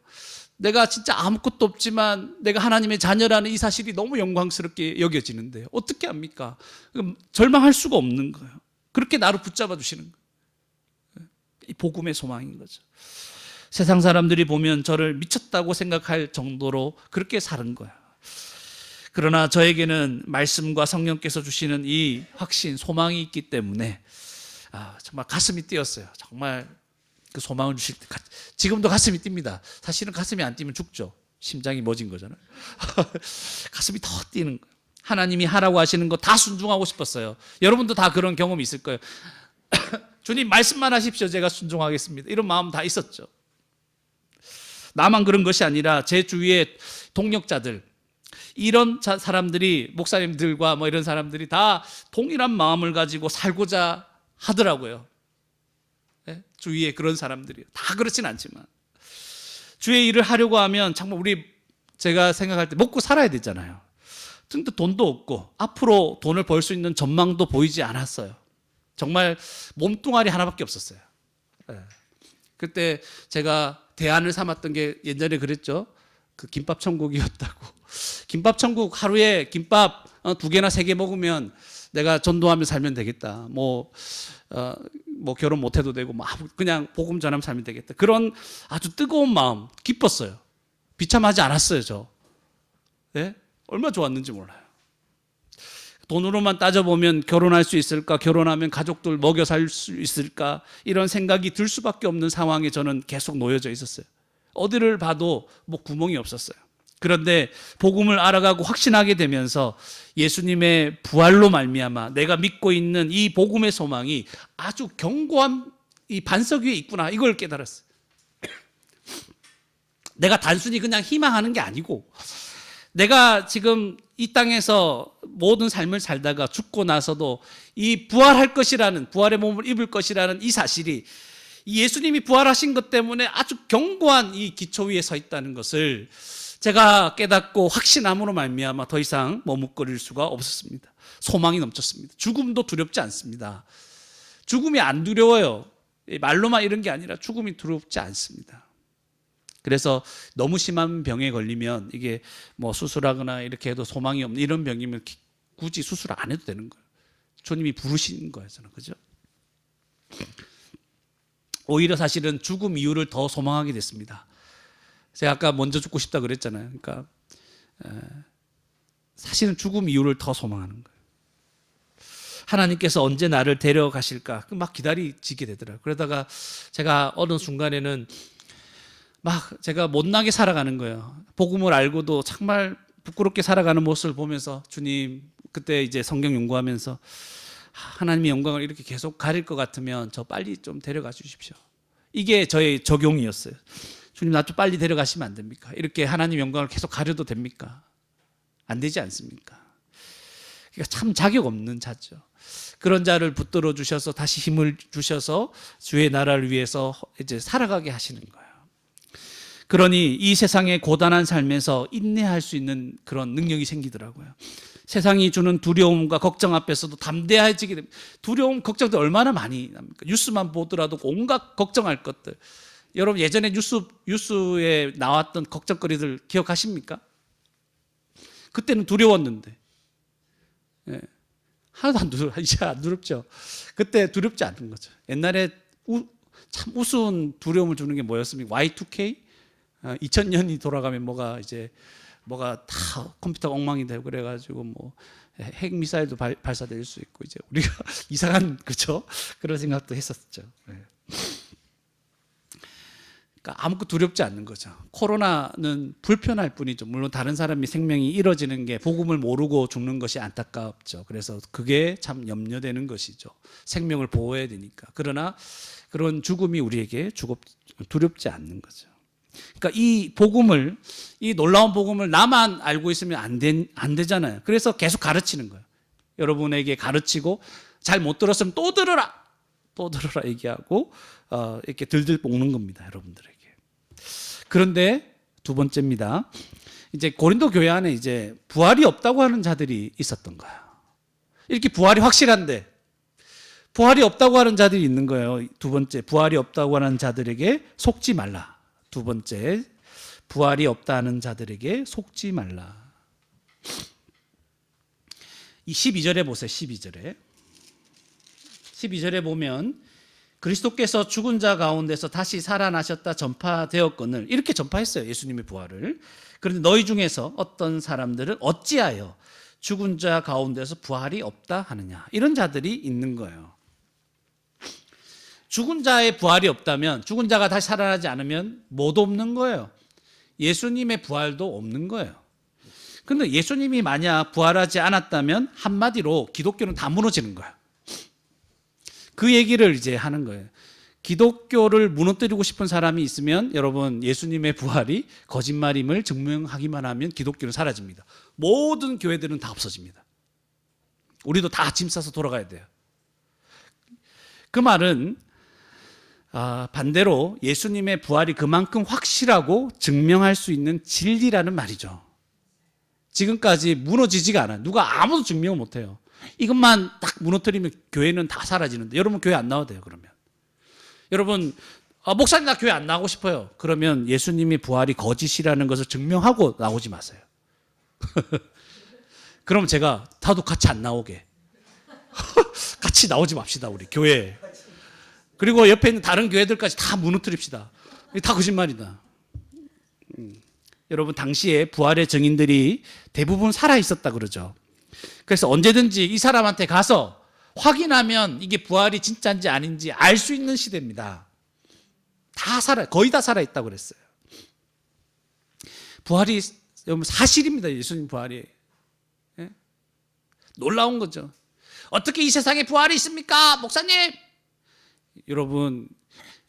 내가 진짜 아무것도 없지만 내가 하나님의 자녀라는 이 사실이 너무 영광스럽게 여겨지는데요. 어떻게 합니까? 절망할 수가 없는 거예요. 그렇게 나를 붙잡아 주시는 거예요. 이 복음의 소망인 거죠. 세상 사람들이 보면 저를 미쳤다고 생각할 정도로 그렇게 사는 거예요. 그러나 저에게는 말씀과 성령께서 주시는 이 확신, 소망이 있기 때문에 정말 가슴이 뛰었어요. 정말 그 소망을 주실 때 지금도 가슴이 뜁니다. 사실은 가슴이 안 뛰면 죽죠. 심장이 멎은 거잖아요. 가슴이 더 뛰는 거예요. 하나님이 하라고 하시는 거 다 순종하고 싶었어요. 여러분도 다 그런 경험이 있을 거예요. 주님 말씀만 하십시오. 제가 순종하겠습니다. 이런 마음 다 있었죠. 나만 그런 것이 아니라 제 주위의 동력자들, 이런 사람들이, 목사님들과 이런 사람들이 다 동일한 마음을 가지고 살고자 하더라고요. 네? 주위에 그런 사람들이 다 그렇진 않지만 주의 일을 하려고 하면 정말 제가 생각할 때 먹고 살아야 되잖아요. 근데 돈도 없고 앞으로 돈을 벌 수 있는 전망도 보이지 않았어요. 정말 몸뚱아리 하나밖에 없었어요. 네. 그때 제가 대안을 삼았던 게 옛날에 그랬죠. 그 김밥 천국이었다고. 김밥 천국, 하루에 김밥 2개나 3개 먹으면 내가 전도하며 살면 되겠다. 결혼 못 해도 되고 그냥 복음 전하며 살면 되겠다. 그런 아주 뜨거운 마음, 기뻤어요. 비참하지 않았어요, 저. 네? 얼마나 좋았는지 몰라요. 돈으로만 따져보면 결혼할 수 있을까? 결혼하면 가족들 먹여 살 수 있을까? 이런 생각이 들 수밖에 없는 상황에 저는 계속 놓여져 있었어요. 어디를 봐도 구멍이 없었어요. 그런데 복음을 알아가고 확신하게 되면서 예수님의 부활로 말미암아 내가 믿고 있는 이 복음의 소망이 아주 견고한 이 반석 위에 있구나, 이걸 깨달았어요. 내가 단순히 그냥 희망하는 게 아니고 내가 지금 이 땅에서 모든 삶을 살다가 죽고 나서도 이 부활할 것이라는, 부활의 몸을 입을 것이라는 이 사실이 예수님이 부활하신 것 때문에 아주 견고한 이 기초 위에 서 있다는 것을 제가 깨닫고 확신함으로 말미암아 더 이상 머뭇거릴 수가 없었습니다. 소망이 넘쳤습니다. 죽음도 두렵지 않습니다. 죽음이 안 두려워요. 말로만 이런 게 아니라 죽음이 두렵지 않습니다. 그래서 너무 심한 병에 걸리면 이게 수술하거나 이렇게 해도 소망이 없는 이런 병이면 굳이 수술 안 해도 되는 거예요. 주님이 부르신 거예요, 저는. 그죠? 오히려 사실은 죽음 이후를 더 소망하게 됐습니다. 제가 아까 먼저 죽고 싶다 그랬잖아요. 그러니까 사실은 죽음 이후를 더 소망하는 거예요. 하나님께서 언제 나를 데려가실까 막 기다리게 되더라고요. 그러다가 제가 어느 순간에는 막 제가 못나게 살아가는 거예요. 복음을 알고도 정말 부끄럽게 살아가는 모습을 보면서 주님, 그때 이제 성경 연구하면서 하나님의 영광을 이렇게 계속 가릴 것 같으면 저 빨리 좀 데려가 주십시오. 이게 저의 적용이었어요. 주님, 나 좀 빨리 데려가시면 안 됩니까? 이렇게 하나님 영광을 계속 가려도 됩니까? 안 되지 않습니까? 그러니까 참 자격 없는 자죠. 그런 자를 붙들어 주셔서 다시 힘을 주셔서 주의 나라를 위해서 이제 살아가게 하시는 거예요. 그러니 이 세상의 고단한 삶에서 인내할 수 있는 그런 능력이 생기더라고요. 세상이 주는 두려움과 걱정 앞에서도 담대해지게 됩니다. 두려움, 걱정도 얼마나 많이 납니까? 뉴스만 보더라도 온갖 걱정할 것들. 여러분 예전에 뉴스에 나왔던 걱정거리들 기억하십니까? 그때는 두려웠는데, 예, 하나도 이제 안 두렵죠. 그때 두렵지 않은 거죠. 옛날에 참 우스운 두려움을 주는 게 뭐였습니까? Y2K? 2000년이 돌아가면 뭐가 다 컴퓨터가 엉망이 되고 그래가지고 뭐 핵 미사일도 발사될 수 있고 이제 우리가 이상한, 그죠? 그런 생각도 했었죠. 네. 그러니까 아무것도 두렵지 않는 거죠. 코로나는 불편할 뿐이죠. 물론 다른 사람이 생명이 잃어지는 게 복음을 모르고 죽는 것이 안타깝죠. 그래서 그게 참 염려되는 것이죠. 생명을 보호해야 되니까. 그러나 그런 죽음이 우리에게 두렵지 않는 거죠. 그러니까 이 놀라운 복음을 나만 알고 있으면 안 되잖아요. 그래서 계속 가르치는 거예요. 여러분에게 가르치고 잘 못 들었으면 또 들어라 얘기하고 이렇게 들들 볶는 겁니다, 여러분들에게. 그런데 두 번째입니다. 이제 고린도 교회 안에 이제 부활이 없다고 하는 자들이 있었던 거예요. 이렇게 부활이 확실한데 부활이 없다고 하는 자들이 있는 거예요. 두 번째, 부활이 없다고 하는 자들에게 속지 말라. 두 번째, 부활이 없다는 자들에게 속지 말라. 이 12절에 보세요. 12절에 보면 그리스도께서 죽은 자 가운데서 다시 살아나셨다 전파되었거늘, 이렇게 전파했어요. 예수님의 부활을. 그런데 너희 중에서 어떤 사람들은 어찌하여 죽은 자 가운데서 부활이 없다 하느냐, 이런 자들이 있는 거예요. 죽은 자의 부활이 없다면, 죽은 자가 다시 살아나지 않으면 뭐도 없는 거예요. 예수님의 부활도 없는 거예요. 그런데 예수님이 만약 부활하지 않았다면 한마디로 기독교는 다 무너지는 거예요. 그 얘기를 이제 하는 거예요. 기독교를 무너뜨리고 싶은 사람이 있으면 여러분, 예수님의 부활이 거짓말임을 증명하기만 하면 기독교는 사라집니다. 모든 교회들은 다 없어집니다. 우리도 다 짐 싸서 돌아가야 돼요. 그 말은 반대로 예수님의 부활이 그만큼 확실하고 증명할 수 있는 진리라는 말이죠. 지금까지 무너지지가 않아요. 누가 아무도 증명을 못해요. 이것만 딱 무너뜨리면 교회는 다 사라지는데, 여러분 교회 안 나와도 돼요. 그러면 여러분, 목사님 나 교회 안 나가고 싶어요. 그러면 예수님이 부활이 거짓이라는 것을 증명하고 나오지 마세요. 그럼 제가 다도 같이 안 나오게 같이 나오지 맙시다, 우리 교회에. 그리고 옆에 있는 다른 교회들까지 다 무너뜨립시다. 다 거짓말이다. 여러분, 당시에 부활의 증인들이 대부분 살아 있었다 그러죠. 그래서 언제든지 이 사람한테 가서 확인하면 이게 부활이 진짜인지 아닌지 알 수 있는 시대입니다. 거의 다 살아 있다고 그랬어요. 부활이 여러분 사실입니다. 예수님 부활이. 예? 놀라운 거죠. 어떻게 이 세상에 부활이 있습니까, 목사님? 여러분,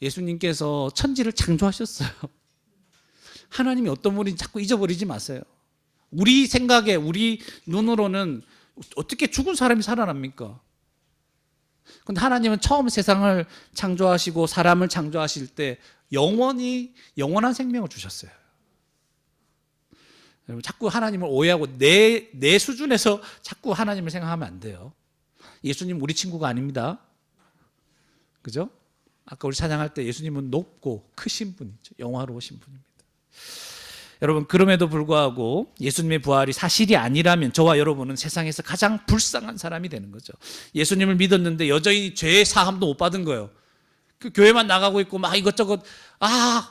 예수님께서 천지를 창조하셨어요. 하나님이 어떤 분인지 자꾸 잊어버리지 마세요. 우리 생각에, 우리 눈으로는 어떻게 죽은 사람이 살아납니까? 근데 하나님은 처음 세상을 창조하시고 사람을 창조하실 때 영원한 생명을 주셨어요. 여러분, 자꾸 하나님을 오해하고 내 수준에서 자꾸 하나님을 생각하면 안 돼요. 예수님 우리 친구가 아닙니다. 그죠? 아까 우리 찬양할 때 예수님은 높고 크신 분이죠. 영화로우신 분입니다. 여러분, 그럼에도 불구하고 예수님의 부활이 사실이 아니라면 저와 여러분은 세상에서 가장 불쌍한 사람이 되는 거죠. 예수님을 믿었는데 여전히 죄의 사함도 못 받은 거예요. 그 교회만 나가고 있고 막 이것저것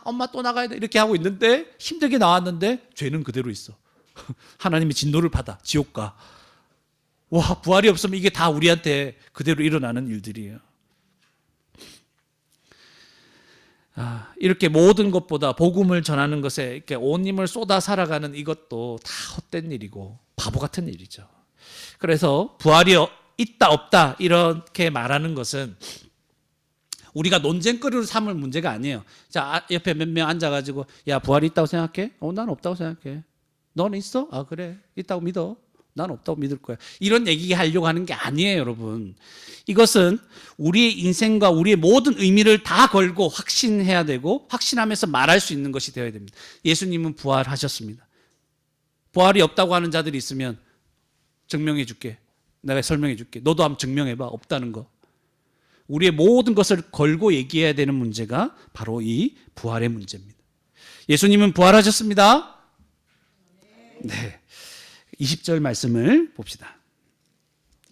엄마 또 나가야 돼 이렇게 하고 있는데, 힘들게 나왔는데 죄는 그대로 있어. 하나님이 진노를 받아 지옥 가. 와, 부활이 없으면 이게 다 우리한테 그대로 일어나는 일들이에요. 이렇게 모든 것보다 복음을 전하는 것에 이렇게 온 힘을 쏟아 살아가는 이것도 다 헛된 일이고 바보 같은 일이죠. 그래서 부활이 있다 없다 이렇게 말하는 것은 우리가 논쟁거리로 삼을 문제가 아니에요. 자, 옆에 몇 명 앉아가지고 야, 부활이 있다고 생각해? 난 없다고 생각해. 너는 있어? 그래, 있다고 믿어. 난 없다고 믿을 거야. 이런 얘기 하려고 하는 게 아니에요, 여러분. 이것은 우리의 인생과 우리의 모든 의미를 다 걸고 확신해야 되고 확신하면서 말할 수 있는 것이 되어야 됩니다. 예수님은 부활하셨습니다. 부활이 없다고 하는 자들이 있으면 증명해 줄게. 내가 설명해 줄게. 너도 한번 증명해봐. 없다는 거. 우리의 모든 것을 걸고 얘기해야 되는 문제가 바로 이 부활의 문제입니다. 예수님은 부활하셨습니다. 네. 20절 말씀을 봅시다.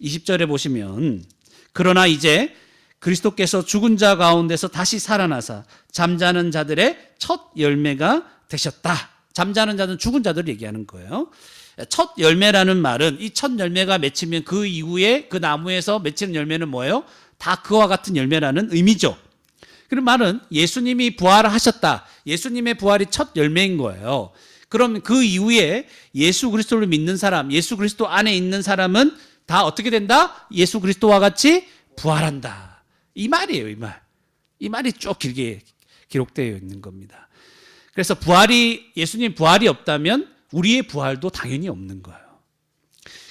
20절에 보시면 그러나 이제 그리스도께서 죽은 자 가운데서 다시 살아나사 잠자는 자들의 첫 열매가 되셨다. 잠자는 자는 죽은 자들을 얘기하는 거예요. 첫 열매라는 말은 이 첫 열매가 맺히면 그 이후에 그 나무에서 맺히는 열매는 뭐예요? 다 그와 같은 열매라는 의미죠. 그런 말은 예수님이 부활하셨다. 예수님의 부활이 첫 열매인 거예요. 그럼 그 이후에 예수 그리스도를 믿는 사람, 예수 그리스도 안에 있는 사람은 다 어떻게 된다? 예수 그리스도와 같이 부활한다. 이 말이에요, 이 말. 이 말이 쭉 길게 기록되어 있는 겁니다. 그래서 예수님 부활이 없다면 우리의 부활도 당연히 없는 거예요.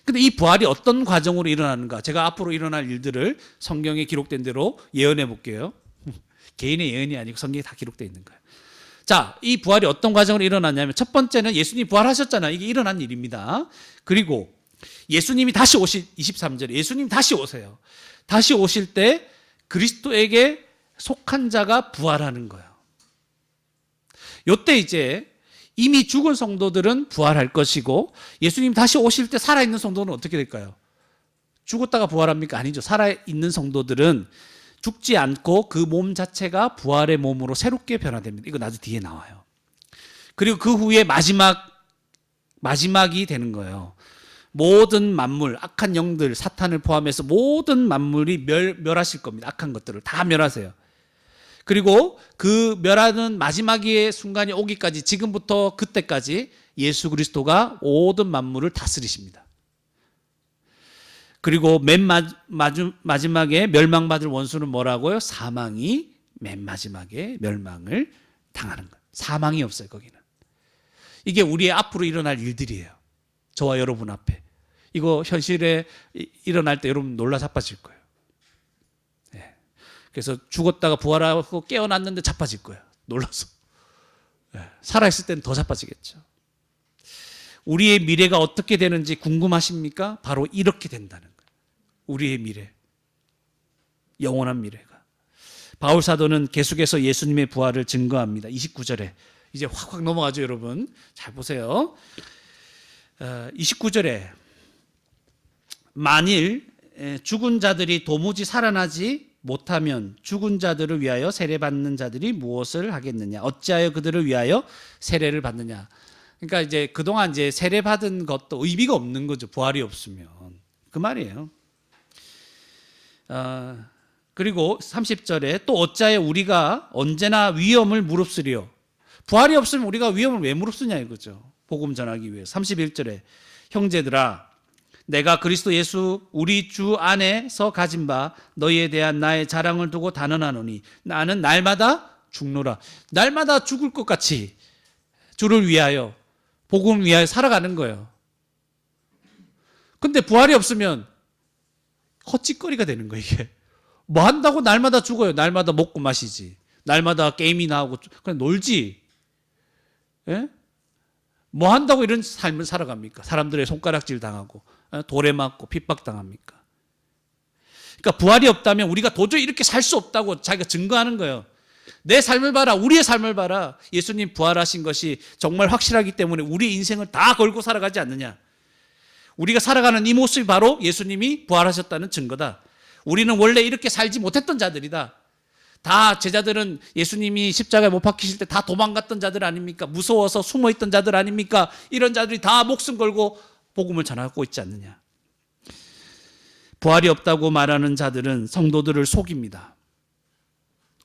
근데 이 부활이 어떤 과정으로 일어나는가? 제가 앞으로 일어날 일들을 성경에 기록된 대로 예언해 볼게요. 개인의 예언이 아니고 성경에 다 기록되어 있는 거예요. 자, 이 부활이 어떤 과정으로 일어났냐면 첫 번째는 예수님이 부활하셨잖아요. 이게 일어난 일입니다. 그리고 예수님이 다시 23절에 예수님이 다시 오세요. 다시 오실 때 그리스도에게 속한 자가 부활하는 거예요. 요때 이제 이미 죽은 성도들은 부활할 것이고 예수님 다시 오실 때 살아있는 성도는 어떻게 될까요? 죽었다가 부활합니까? 아니죠. 살아있는 성도들은 죽지 않고 그 몸 자체가 부활의 몸으로 새롭게 변화됩니다. 이거 나도 뒤에 나와요. 그리고 그 후에 마지막이 되는 거예요. 모든 만물, 악한 영들, 사탄을 포함해서 모든 만물이 멸하실 겁니다. 악한 것들을 다 멸하세요. 그리고 그 멸하는 마지막의 순간이 오기까지 지금부터 그때까지 예수 그리스도가 모든 만물을 다스리십니다. 그리고 맨 마지막에 멸망받을 원수는 뭐라고요? 사망이 맨 마지막에 멸망을 당하는 거예요. 사망이 없어요, 거기는. 이게 우리의 앞으로 일어날 일들이에요. 저와 여러분 앞에. 이거 현실에 일어날 때 여러분 놀라 자빠질 거예요. 네. 그래서 죽었다가 부활하고 깨어났는데 자빠질 거예요. 놀라서. 네. 살아있을 때는 더 자빠지겠죠. 우리의 미래가 어떻게 되는지 궁금하십니까? 바로 이렇게 된다는 거예요. 우리의 미래. 영원한 미래가. 바울 사도는 계속해서 예수님의 부활을 증거합니다. 29절에. 이제 확확 넘어가죠, 여러분. 잘 보세요. 29절에 만일 죽은 자들이 도무지 살아나지 못하면 죽은 자들을 위하여 세례받는 자들이 무엇을 하겠느냐? 어찌하여 그들을 위하여 세례를 받느냐? 그러니까 이제 그동안 이제 세례받은 것도 의미가 없는 거죠. 부활이 없으면. 그 말이에요. 그리고 30절에 또 어찌하여 우리가 언제나 위험을 무릅쓰리요? 부활이 없으면 우리가 위험을 왜 무릅쓰냐 이거죠. 복음 전하기 위해. 31절에 형제들아 내가 그리스도 예수 우리 주 안에서 가진 바 너희에 대한 나의 자랑을 두고 단언하노니 나는 날마다 죽노라. 날마다 죽을 것 같이 주를 위하여 복음을 위하여 살아가는 거예요. 근데 부활이 없으면 헛짓거리가 되는 거예요, 이게. 뭐 한다고 날마다 죽어요. 날마다 먹고 마시지. 날마다 게임이나 하고 그냥 놀지. 예? 뭐 한다고 이런 삶을 살아갑니까? 사람들의 손가락질 당하고 돌에 맞고 핍박당합니까? 그러니까 부활이 없다면 우리가 도저히 이렇게 살 수 없다고 자기가 증거하는 거예요. 내 삶을 봐라. 우리의 삶을 봐라. 예수님 부활하신 것이 정말 확실하기 때문에 우리 인생을 다 걸고 살아가지 않느냐. 우리가 살아가는 이 모습이 바로 예수님이 부활하셨다는 증거다. 우리는 원래 이렇게 살지 못했던 자들이다. 다 제자들은 예수님이 십자가에 못 박히실 때 다 도망갔던 자들 아닙니까? 무서워서 숨어있던 자들 아닙니까? 이런 자들이 다 목숨 걸고 복음을 전하고 있지 않느냐. 부활이 없다고 말하는 자들은 성도들을 속입니다.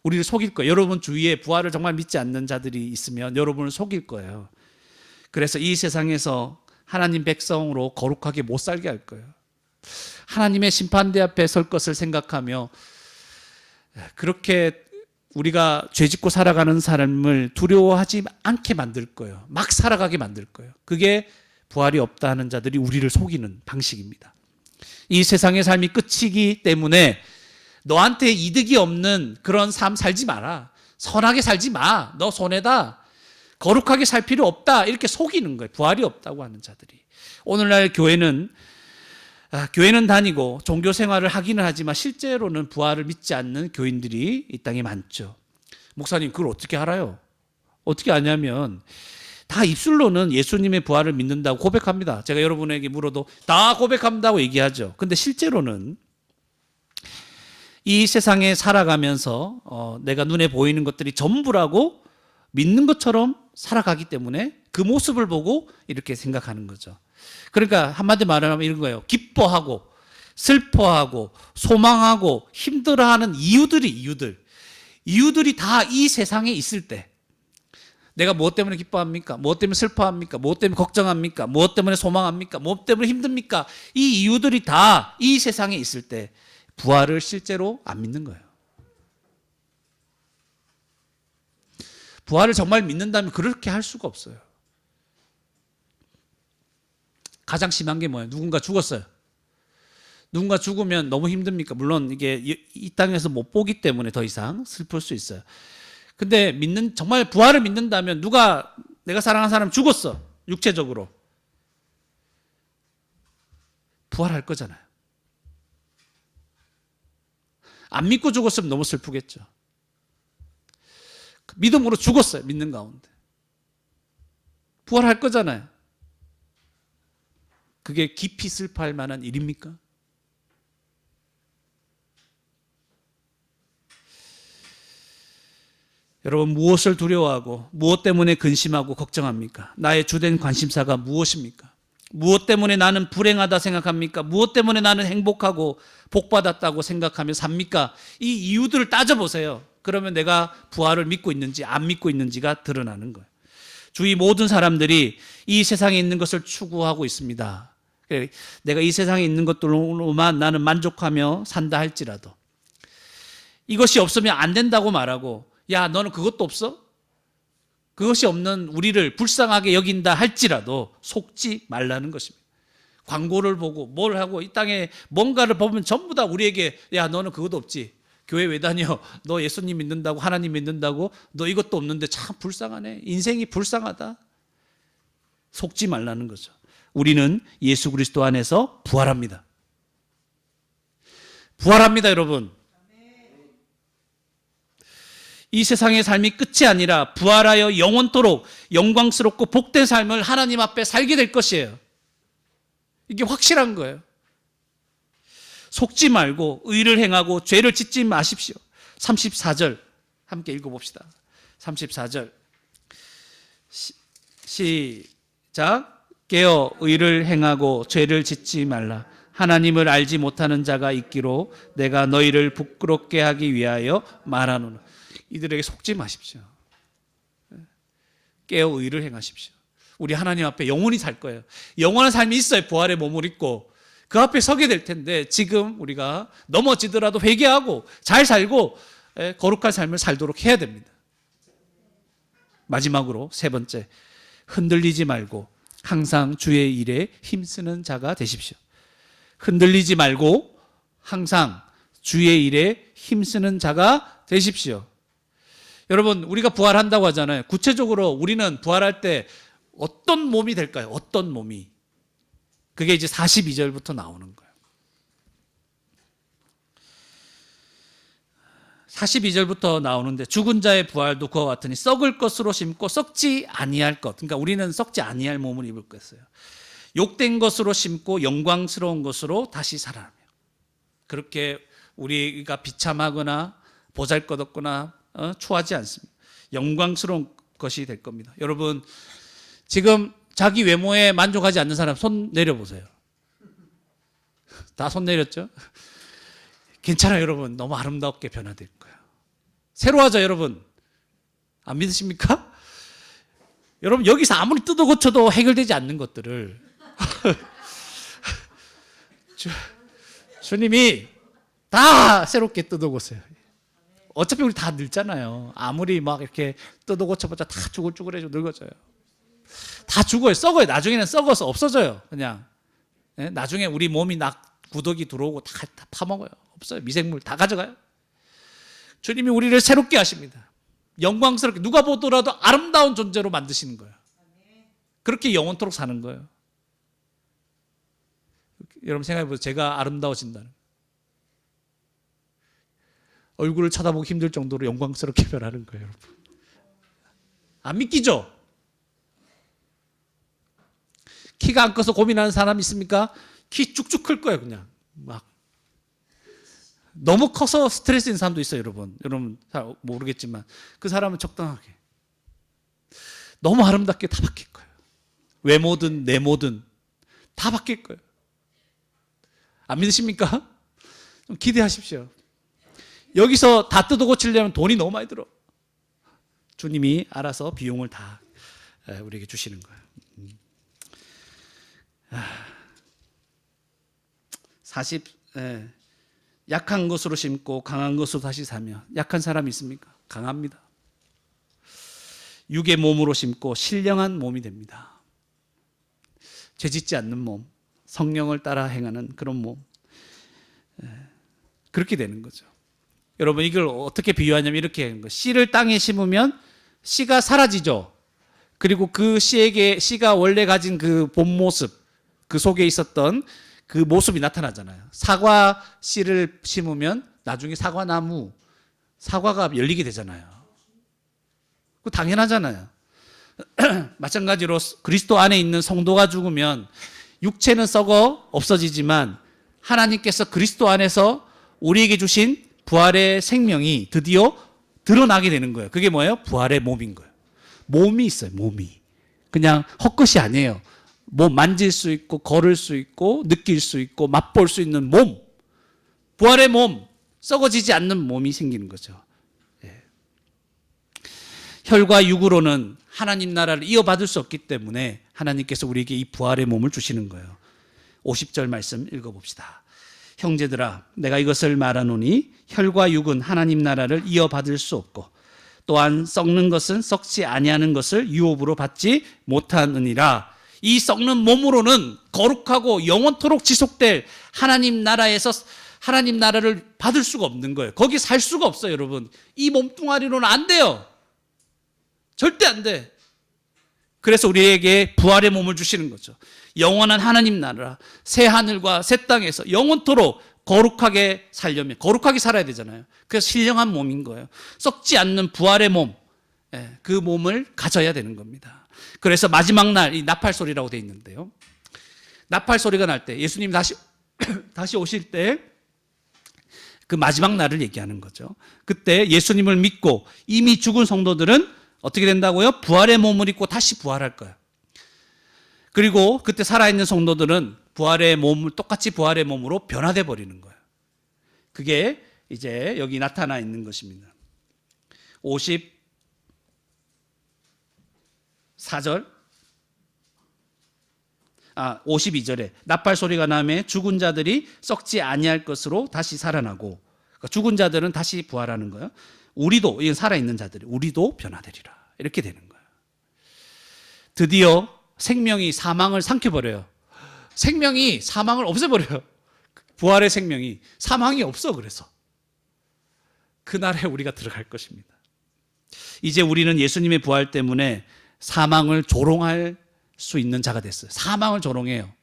우리를 속일 거예요. 여러분 주위에 부활을 정말 믿지 않는 자들이 있으면 여러분을 속일 거예요. 그래서 이 세상에서 하나님 백성으로 거룩하게 못 살게 할 거예요. 하나님의 심판대 앞에 설 것을 생각하며 그렇게 우리가 죄짓고 살아가는 삶을 두려워하지 않게 만들 거예요. 막 살아가게 만들 거예요. 그게 부활이 없다 하는 자들이 우리를 속이는 방식입니다. 이 세상의 삶이 끝이기 때문에 너한테 이득이 없는 그런 삶 살지 마라. 선하게 살지 마. 너 손해다. 거룩하게 살 필요 없다. 이렇게 속이는 거예요. 부활이 없다고 하는 자들이. 오늘날 교회는 다니고 종교 생활을 하기는 하지만 실제로는 부활을 믿지 않는 교인들이 이 땅에 많죠. 목사님, 그걸 어떻게 알아요? 어떻게 아냐면 다 입술로는 예수님의 부활을 믿는다고 고백합니다. 제가 여러분에게 물어도 다 고백한다고 얘기하죠. 근데 실제로는 이 세상에 살아가면서 내가 눈에 보이는 것들이 전부라고 믿는 것처럼 살아가기 때문에 그 모습을 보고 이렇게 생각하는 거죠. 그러니까 한마디 말하면 이런 거예요. 기뻐하고 슬퍼하고 소망하고 힘들어하는 이유들이 다 이 세상에 있을 때 내가 무엇 때문에 기뻐합니까? 무엇 때문에 슬퍼합니까? 무엇 때문에 걱정합니까? 무엇 때문에 소망합니까? 무엇 때문에 힘듭니까? 이 이유들이 다 이 세상에 있을 때 부활을 실제로 안 믿는 거예요. 부활을 정말 믿는다면 그렇게 할 수가 없어요. 가장 심한 게 뭐예요? 누군가 죽었어요. 누군가 죽으면 너무 힘듭니까? 물론 이게 이 땅에서 못 보기 때문에 더 이상 슬플 수 있어요. 근데 정말 부활을 믿는다면 내가 사랑하는 사람 죽었어. 육체적으로. 부활할 거잖아요. 안 믿고 죽었으면 너무 슬프겠죠. 믿음으로 죽었어요. 믿는 가운데. 부활할 거잖아요. 그게 깊이 슬퍼할 만한 일입니까? 여러분, 무엇을 두려워하고 무엇 때문에 근심하고 걱정합니까? 나의 주된 관심사가 무엇입니까? 무엇 때문에 나는 불행하다 생각합니까? 무엇 때문에 나는 행복하고 복받았다고 생각하며 삽니까? 이 이유들을 따져보세요. 그러면 내가 부활을 믿고 있는지 안 믿고 있는지가 드러나는 거예요. 주위 모든 사람들이 이 세상에 있는 것을 추구하고 있습니다. 내가 이 세상에 있는 것들로만 나는 만족하며 산다 할지라도 이것이 없으면 안 된다고 말하고, 야, 너는 그것도 없어? 그것이 없는 우리를 불쌍하게 여긴다 할지라도 속지 말라는 것입니다. 광고를 보고 뭘 하고 이 땅에 뭔가를 보면 전부 다 우리에게, 야, 너는 그것도 없지. 교회 왜 다녀? 너 예수님 믿는다고, 하나님 믿는다고, 너 이것도 없는데 참 불쌍하네. 인생이 불쌍하다. 속지 말라는 거죠. 우리는 예수 그리스도 안에서 부활합니다. 부활합니다, 여러분. 이 세상의 삶이 끝이 아니라 부활하여 영원토록 영광스럽고 복된 삶을 하나님 앞에 살게 될 것이에요. 이게 확실한 거예요. 속지 말고 의를 행하고 죄를 짓지 마십시오. 34절 함께 읽어봅시다. 34절 시작. 깨어 의를 행하고 죄를 짓지 말라. 하나님을 알지 못하는 자가 있기로 내가 너희를 부끄럽게 하기 위하여 말하노라. 이들에게 속지 마십시오. 깨어 의를 행하십시오. 우리 하나님 앞에 영원히 살 거예요. 영원한 삶이 있어야 부활의 몸을 입고 그 앞에 서게 될 텐데, 지금 우리가 넘어지더라도 회개하고 잘 살고 거룩한 삶을 살도록 해야 됩니다. 마지막으로 세 번째, 흔들리지 말고 항상 주의 일에 힘쓰는 자가 되십시오. 흔들리지 말고 항상 주의 일에 힘쓰는 자가 되십시오. 여러분, 우리가 부활한다고 하잖아요. 구체적으로 우리는 부활할 때 어떤 몸이 될까요? 어떤 몸이? 그게 이제 42절부터 나오는 거예요. 42절부터 나오는데, 죽은 자의 부활도 그와 같으니 썩을 것으로 심고 썩지 아니할 것. 그러니까 우리는 썩지 아니할 몸을 입을 것이에요. 욕된 것으로 심고 영광스러운 것으로 다시 살아나며. 그렇게 우리가 비참하거나 보잘것없거나 추하지 않습니다. 영광스러운 것이 될 겁니다. 여러분, 지금 자기 외모에 만족하지 않는 사람 손 내려보세요. 다 손 내렸죠? 괜찮아요, 여러분. 너무 아름답게 변화될 거예요. 새로워져 여러분. 안 믿으십니까? 여러분 여기서 아무리 뜯어 고쳐도 해결되지 않는 것들을 주님이 다 새롭게 뜯어 고쳐요. 어차피 우리 다 늙잖아요. 아무리 막 이렇게 뜯어 고쳐봤자 다 쭈글쭈글해지고 늙어져요. 다 죽어요. 썩어요. 나중에는 썩어서 없어져요. 그냥 나중에 우리 몸이 구더기 들어오고 다 파먹어요. 없어요. 미생물 다 가져가요. 주님이 우리를 새롭게 하십니다. 영광스럽게 누가 보더라도 아름다운 존재로 만드시는 거예요. 그렇게 영원토록 사는 거예요. 여러분 생각해보세요. 제가 아름다워진다는, 얼굴을 쳐다보기 힘들 정도로 영광스럽게 변하는 거예요. 여러분 안 믿기죠? 키가 안 커서 고민하는 사람 있습니까? 키 쭉쭉 클 거예요. 그냥 막 너무 커서 스트레스인 사람도 있어요. 여러분 잘 모르겠지만 그 사람은 적당하게 너무 아름답게 다 바뀔 거예요. 외모든 내모든 다 바뀔 거예요. 안 믿으십니까? 좀 기대하십시오. 여기서 다 뜯어 고치려면 돈이 너무 많이 들어. 주님이 알아서 비용을 다 우리에게 주시는 거예요. 40 약한 것으로 심고 강한 것으로 다시 사며. 약한 사람이 있습니까? 강합니다. 육의 몸으로 심고 신령한 몸이 됩니다. 죄짓지 않는 몸, 성령을 따라 행하는 그런 몸, 그렇게 되는 거죠. 여러분 이걸 어떻게 비유하냐면 이렇게 하는 거예요. 씨를 땅에 심으면 씨가 사라지죠. 그리고 그 씨가 원래 가진 그 본 모습, 그 속에 있었던 그 모습이 나타나잖아요. 사과 씨를 심으면 나중에 사과나무, 사과가 열리게 되잖아요. 그거 당연하잖아요. 마찬가지로 그리스도 안에 있는 성도가 죽으면 육체는 썩어 없어지지만 하나님께서 그리스도 안에서 우리에게 주신 부활의 생명이 드디어 드러나게 되는 거예요. 그게 뭐예요? 부활의 몸인 거예요. 몸이 있어요. 몸이. 그냥 헛것이 아니에요. 몸 만질 수 있고 걸을 수 있고 느낄 수 있고 맛볼 수 있는 몸. 부활의 몸. 썩어지지 않는 몸이 생기는 거죠. 예. 혈과 육으로는 하나님 나라를 이어받을 수 없기 때문에 하나님께서 우리에게 이 부활의 몸을 주시는 거예요. 50절 말씀 읽어봅시다. 형제들아 내가 이것을 말하노니 혈과 육은 하나님 나라를 이어받을 수 없고 또한 썩는 것은 썩지 아니하는 것을 유업으로 받지 못하느니라. 이 썩는 몸으로는 거룩하고 영원토록 지속될 하나님 나라에서 하나님 나라를 받을 수가 없는 거예요. 거기 살 수가 없어요. 여러분 이 몸뚱아리로는 안 돼요. 절대 안 돼. 그래서 우리에게 부활의 몸을 주시는 거죠. 영원한 하나님 나라, 새 하늘과 새 땅에서 영원토록 거룩하게 살려면 거룩하게 살아야 되잖아요. 그래서 신령한 몸인 거예요. 썩지 않는 부활의 몸, 그 몸을 가져야 되는 겁니다. 그래서 마지막 날 이 나팔 소리라고 되어 있는데요. 나팔 소리가 날 때 예수님이 다시 오실 때 그 마지막 날을 얘기하는 거죠. 그때 예수님을 믿고 이미 죽은 성도들은 어떻게 된다고요? 부활의 몸을 입고 다시 부활할 거예요. 그리고 그때 살아있는 성도들은 부활의 몸을 똑같이 부활의 몸으로 변화돼 버리는 거예요. 그게 이제 여기 나타나 있는 것입니다. 52절에 나팔 소리가 나매 죽은 자들이 썩지 아니할 것으로 다시 살아나고, 그러니까 죽은 자들은 다시 부활하는 거예요. 우리도, 이건 살아있는 자들이 우리도 변화되리라. 이렇게 되는 거예요. 드디어 생명이 사망을 삼켜버려요. 생명이 사망을 없애버려요. 부활의 생명이 사망이 없어. 그래서 그날에 우리가 들어갈 것입니다. 이제 우리는 예수님의 부활 때문에 사망을 조롱할 수 있는 자가 됐어요. 사망을 조롱해요.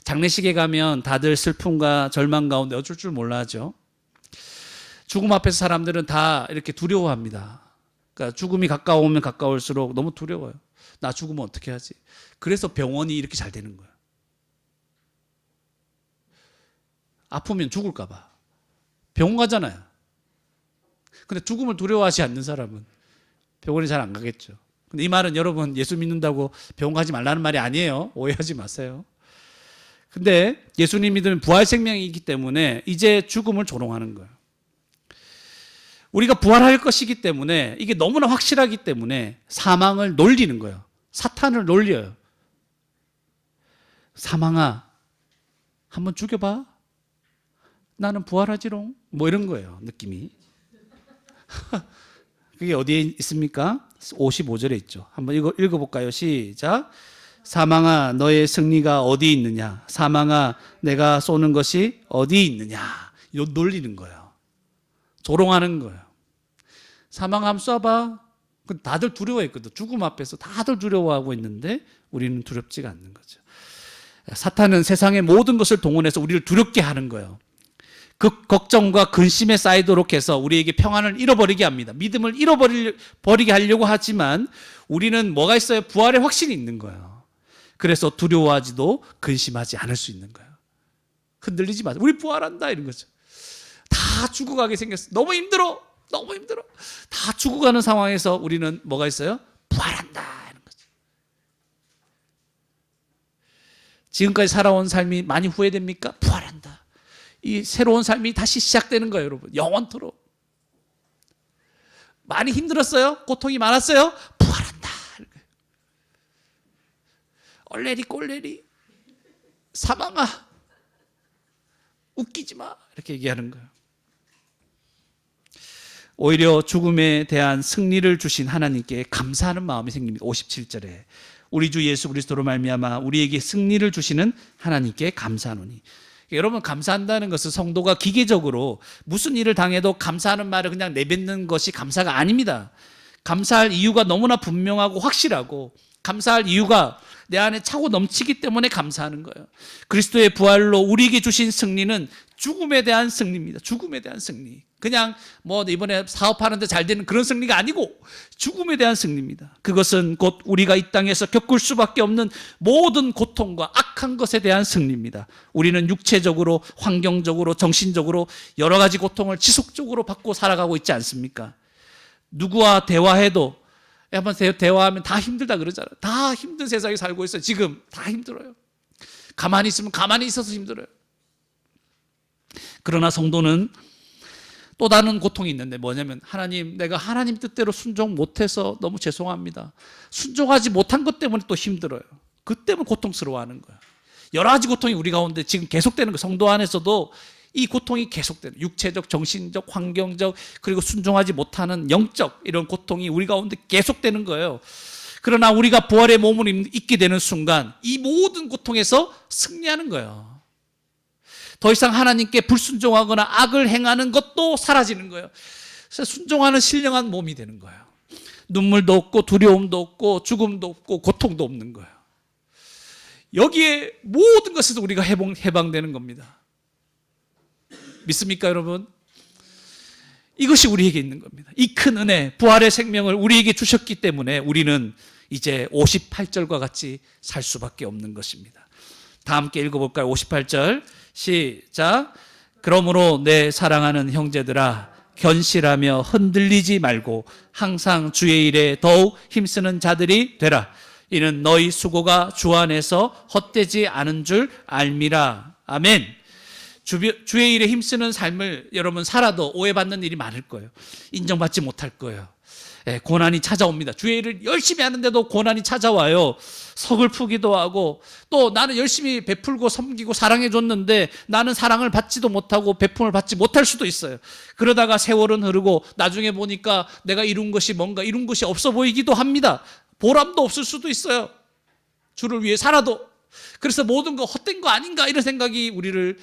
장례식에 가면 다들 슬픔과 절망 가운데 어쩔 줄 몰라 하죠. 죽음 앞에서 사람들은 다 이렇게 두려워합니다. 그러니까 죽음이 가까우면 가까울수록 너무 두려워요. 나 죽으면 어떻게 하지? 그래서 병원이 이렇게 잘 되는 거예요. 아프면 죽을까 봐 병원 가잖아요. 근데 죽음을 두려워하지 않는 사람은 병원에 잘 안 가겠죠. 근데 이 말은 여러분 예수 믿는다고 병원 가지 말라는 말이 아니에요. 오해하지 마세요. 근데 예수님 믿으면 부활 생명이 있기 때문에 이제 죽음을 조롱하는 거예요. 우리가 부활할 것이기 때문에 이게 너무나 확실하기 때문에 사망을 놀리는 거예요. 사탄을 놀려요. 사망아, 한번 죽여봐. 나는 부활하지롱. 뭐 이런 거예요, 느낌이. 그게 어디에 있습니까? 55절에 있죠. 한번 읽어볼까요? 시작. 사망아, 너의 승리가 어디 있느냐? 사망아, 내가 쏘는 것이 어디 있느냐? 이거 놀리는 거예요. 조롱하는 거예요. 사망아, 한번 쏴봐. 다들 두려워했거든. 죽음 앞에서 다들 두려워하고 있는데 우리는 두렵지가 않는 거죠. 사탄은 세상의 모든 것을 동원해서 우리를 두렵게 하는 거예요. 그 걱정과 근심에 쌓이도록 해서 우리에게 평안을 잃어버리게 합니다. 믿음을 잃어버리게 하려고 하지만 우리는 뭐가 있어요? 부활의 확신이 있는 거예요. 그래서 두려워하지도 근심하지 않을 수 있는 거예요. 흔들리지 마세요. 우리 부활한다 이런 거죠. 다 죽어가게 생겼어. 너무 힘들어. 너무 힘들어. 다 죽어가는 상황에서 우리는 뭐가 있어요? 부활한다 이런 거죠. 지금까지 살아온 삶이 많이 후회됩니까? 부활한다. 이 새로운 삶이 다시 시작되는 거예요, 여러분. 영원토록. 많이 힘들었어요? 고통이 많았어요? 부활한다. 얼레리 꼴레리 사망아 웃기지 마 이렇게 얘기하는 거예요. 오히려 죽음에 대한 승리를 주신 하나님께 감사하는 마음이 생깁니다. 57절에 우리 주 예수 그리스도로 말미암아 우리에게 승리를 주시는 하나님께 감사하노니. 여러분, 감사한다는 것은 성도가 기계적으로 무슨 일을 당해도 감사하는 말을 그냥 내뱉는 것이 감사가 아닙니다. 감사할 이유가 너무나 분명하고 확실하고, 감사할 이유가 내 안에 차고 넘치기 때문에 감사하는 거예요. 그리스도의 부활로 우리에게 주신 승리는 죽음에 대한 승리입니다. 죽음에 대한 승리. 그냥 뭐 이번에 사업하는데 잘 되는 그런 승리가 아니고 죽음에 대한 승리입니다. 그것은 곧 우리가 이 땅에서 겪을 수밖에 없는 모든 고통과 악한 것에 대한 승리입니다. 우리는 육체적으로, 환경적으로, 정신적으로 여러 가지 고통을 지속적으로 받고 살아가고 있지 않습니까? 누구와 대화해도 한번 대화하면 다 힘들다 그러잖아요. 다 힘든 세상에 살고 있어요. 지금 다 힘들어요. 가만히 있으면 가만히 있어서 힘들어요. 그러나 성도는 또 다른 고통이 있는데 뭐냐면, 하나님, 내가 하나님 뜻대로 순종 못해서 너무 죄송합니다. 순종하지 못한 것 때문에 또 힘들어요. 그 때문에 고통스러워하는 거예요. 여러 가지 고통이 우리 가운데 지금 계속되는 거예요. 성도 안에서도 이 고통이 계속되는, 육체적, 정신적, 환경적, 그리고 순종하지 못하는 영적 이런 고통이 우리 가운데 계속되는 거예요. 그러나 우리가 부활의 몸을 입게 되는 순간 이 모든 고통에서 승리하는 거예요. 더 이상 하나님께 불순종하거나 악을 행하는 것도 사라지는 거예요. 그래서 순종하는 신령한 몸이 되는 거예요. 눈물도 없고 두려움도 없고 죽음도 없고 고통도 없는 거예요. 여기에 모든 것에서 우리가 해방되는 겁니다. 믿습니까, 여러분? 이것이 우리에게 있는 겁니다. 이 큰 은혜, 부활의 생명을 우리에게 주셨기 때문에 우리는 이제 58절과 같이 살 수밖에 없는 것입니다. 다 함께 읽어볼까요? 58절 시작. 그러므로 내 사랑하는 형제들아, 견실하며 흔들리지 말고 항상 주의 일에 더욱 힘쓰는 자들이 되라. 이는 너희 수고가 주 안에서 헛되지 않은 줄 알미라. 아멘. 주의 일에 힘쓰는 삶을 여러분 살아도 오해받는 일이 많을 거예요. 인정받지 못할 거예요. 고난이 찾아옵니다. 주의 일을 열심히 하는데도 고난이 찾아와요. 서글프기도 하고, 또 나는 열심히 베풀고 섬기고 사랑해 줬는데 나는 사랑을 받지도 못하고 베품을 받지 못할 수도 있어요. 그러다가 세월은 흐르고 나중에 보니까 내가 이룬 것이 뭔가 이룬 것이 없어 보이기도 합니다. 보람도 없을 수도 있어요. 주를 위해 살아도. 그래서 모든 거 헛된 거 아닌가 이런 생각이 우리를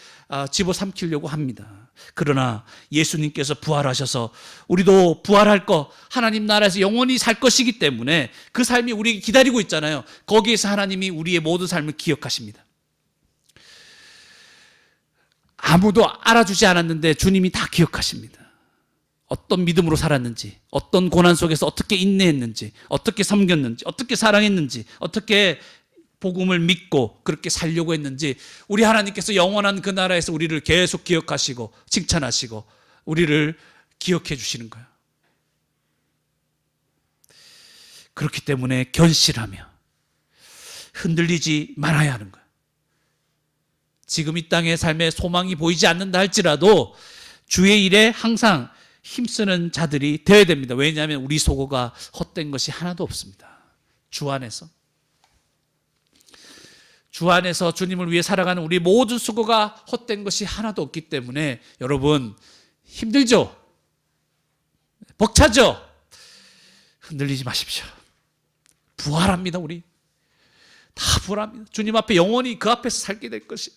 집어삼키려고 합니다. 그러나 예수님께서 부활하셔서 우리도 부활할 거, 하나님 나라에서 영원히 살 것이기 때문에 그 삶이 우리에게 기다리고 있잖아요. 거기에서 하나님이 우리의 모든 삶을 기억하십니다. 아무도 알아주지 않았는데 주님이 다 기억하십니다. 어떤 믿음으로 살았는지, 어떤 고난 속에서 어떻게 인내했는지, 어떻게 섬겼는지, 어떻게 사랑했는지, 어떻게 복음을 믿고 그렇게 살려고 했는지, 우리 하나님께서 영원한 그 나라에서 우리를 계속 기억하시고 칭찬하시고 우리를 기억해 주시는 거예요. 그렇기 때문에 견실하며 흔들리지 말아야 하는 거예요. 지금 이 땅의 삶에 소망이 보이지 않는다 할지라도 주의 일에 항상 힘쓰는 자들이 되어야 됩니다. 왜냐하면 우리 소고가 헛된 것이 하나도 없습니다. 주 안에서 주님을 위해 살아가는 우리 모든 수고가 헛된 것이 하나도 없기 때문에 여러분 힘들죠? 벅차죠? 흔들리지 마십시오. 부활합니다. 우리 다 부활합니다. 주님 앞에 영원히 그 앞에서 살게 될 것이,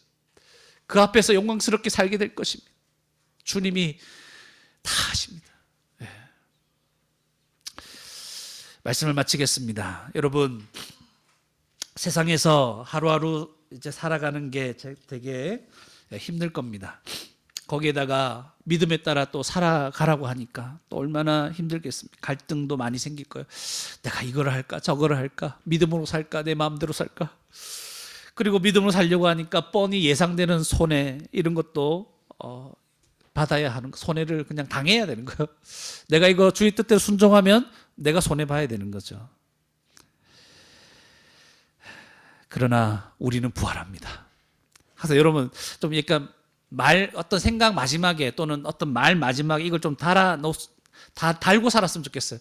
그 앞에서 영광스럽게 살게 될 것입니다. 주님이 다 하십니다. 네. 말씀을 마치겠습니다. 여러분, 세상에서 하루하루 이제 살아가는 게 되게 힘들 겁니다. 거기에다가 믿음에 따라 또 살아가라고 하니까 또 얼마나 힘들겠습니까? 갈등도 많이 생길 거예요. 내가 이거를 할까 저거를 할까, 믿음으로 살까 내 마음대로 살까. 그리고 믿음으로 살려고 하니까 뻔히 예상되는 손해, 이런 것도 받아야 하는, 손해를 그냥 당해야 되는 거예요. 내가 이거 주의 뜻대로 순종하면 내가 손해 봐야 되는 거죠. 그러나 우리는 부활합니다. 그래서 여러분 좀 약간 어떤 생각 마지막에 또는 어떤 말 마지막에 이걸 좀 달고 살았으면 좋겠어요.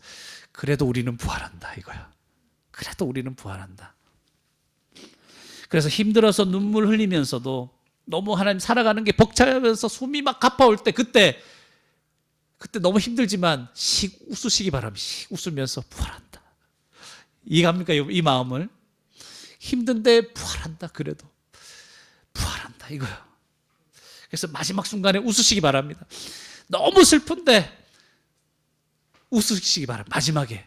그래도 우리는 부활한다, 이거야. 그래도 우리는 부활한다. 그래서 힘들어서 눈물 흘리면서도 너무 하나님 살아가는 게 벅차면서 숨이 막 가파올 때, 그때 너무 힘들지만 웃으시기 바랍니다. 웃으면서 부활한다. 이해갑니까? 이 마음을. 힘든데 부활한다. 그래도 부활한다, 이거요. 그래서 마지막 순간에 웃으시기 바랍니다. 너무 슬픈데 웃으시기 바랍니다. 마지막에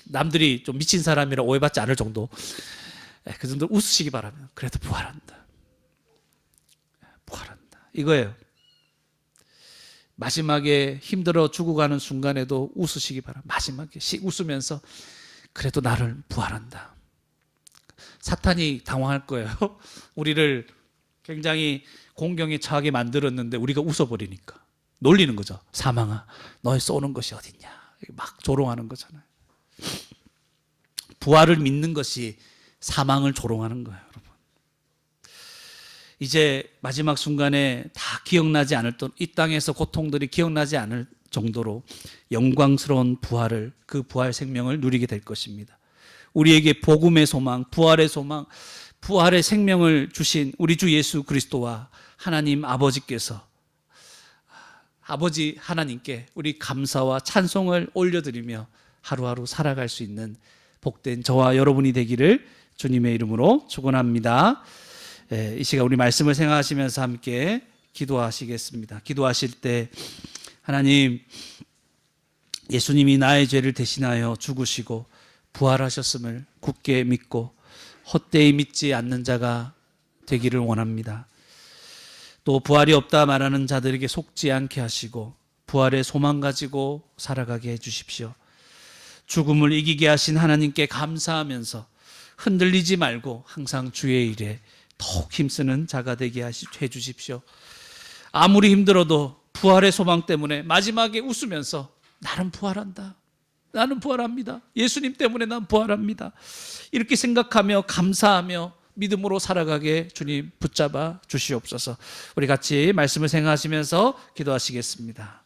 남들이 좀 미친 사람이라 오해받지 않을 정도, 그 정도 웃으시기 바랍니다. 그래도 부활한다. 부활한다, 이거예요. 마지막에 힘들어 죽어가는 순간에도 웃으시기 바랍니다. 마지막에 웃으면서 그래도 나를 부활한다. 사탄이 당황할 거예요. 우리를 굉장히 공경에 처하게 만들었는데 우리가 웃어버리니까 놀리는 거죠. 사망아, 너의 쏘는 것이 어딨냐, 막 조롱하는 거잖아요. 부활을 믿는 것이 사망을 조롱하는 거예요, 여러분. 이제 마지막 순간에 다 기억나지 않을, 이 땅에서 고통들이 기억나지 않을 정도로 영광스러운 부활을, 그 부활 생명을 누리게 될 것입니다. 우리에게 복음의 소망, 부활의 소망, 부활의 생명을 주신 우리 주 예수 그리스도와 하나님 아버지께서, 아버지 하나님께 우리 감사와 찬송을 올려드리며 하루하루 살아갈 수 있는 복된 저와 여러분이 되기를 주님의 이름으로 축원합니다. 이 시간 우리 말씀을 생각하시면서 함께 기도하시겠습니다. 기도하실 때 하나님, 예수님이 나의 죄를 대신하여 죽으시고 부활하셨음을 굳게 믿고 헛되이 믿지 않는 자가 되기를 원합니다. 또 부활이 없다 말하는 자들에게 속지 않게 하시고 부활의 소망 가지고 살아가게 해주십시오. 죽음을 이기게 하신 하나님께 감사하면서 흔들리지 말고 항상 주의 일에 더욱 힘쓰는 자가 되게 해주십시오. 아무리 힘들어도 부활의 소망 때문에 마지막에 웃으면서 나는 부활한다, 나는 부활합니다, 예수님 때문에 난 부활합니다, 이렇게 생각하며 감사하며 믿음으로 살아가게 주님 붙잡아 주시옵소서. 우리 같이 말씀을 생각하시면서 기도하시겠습니다.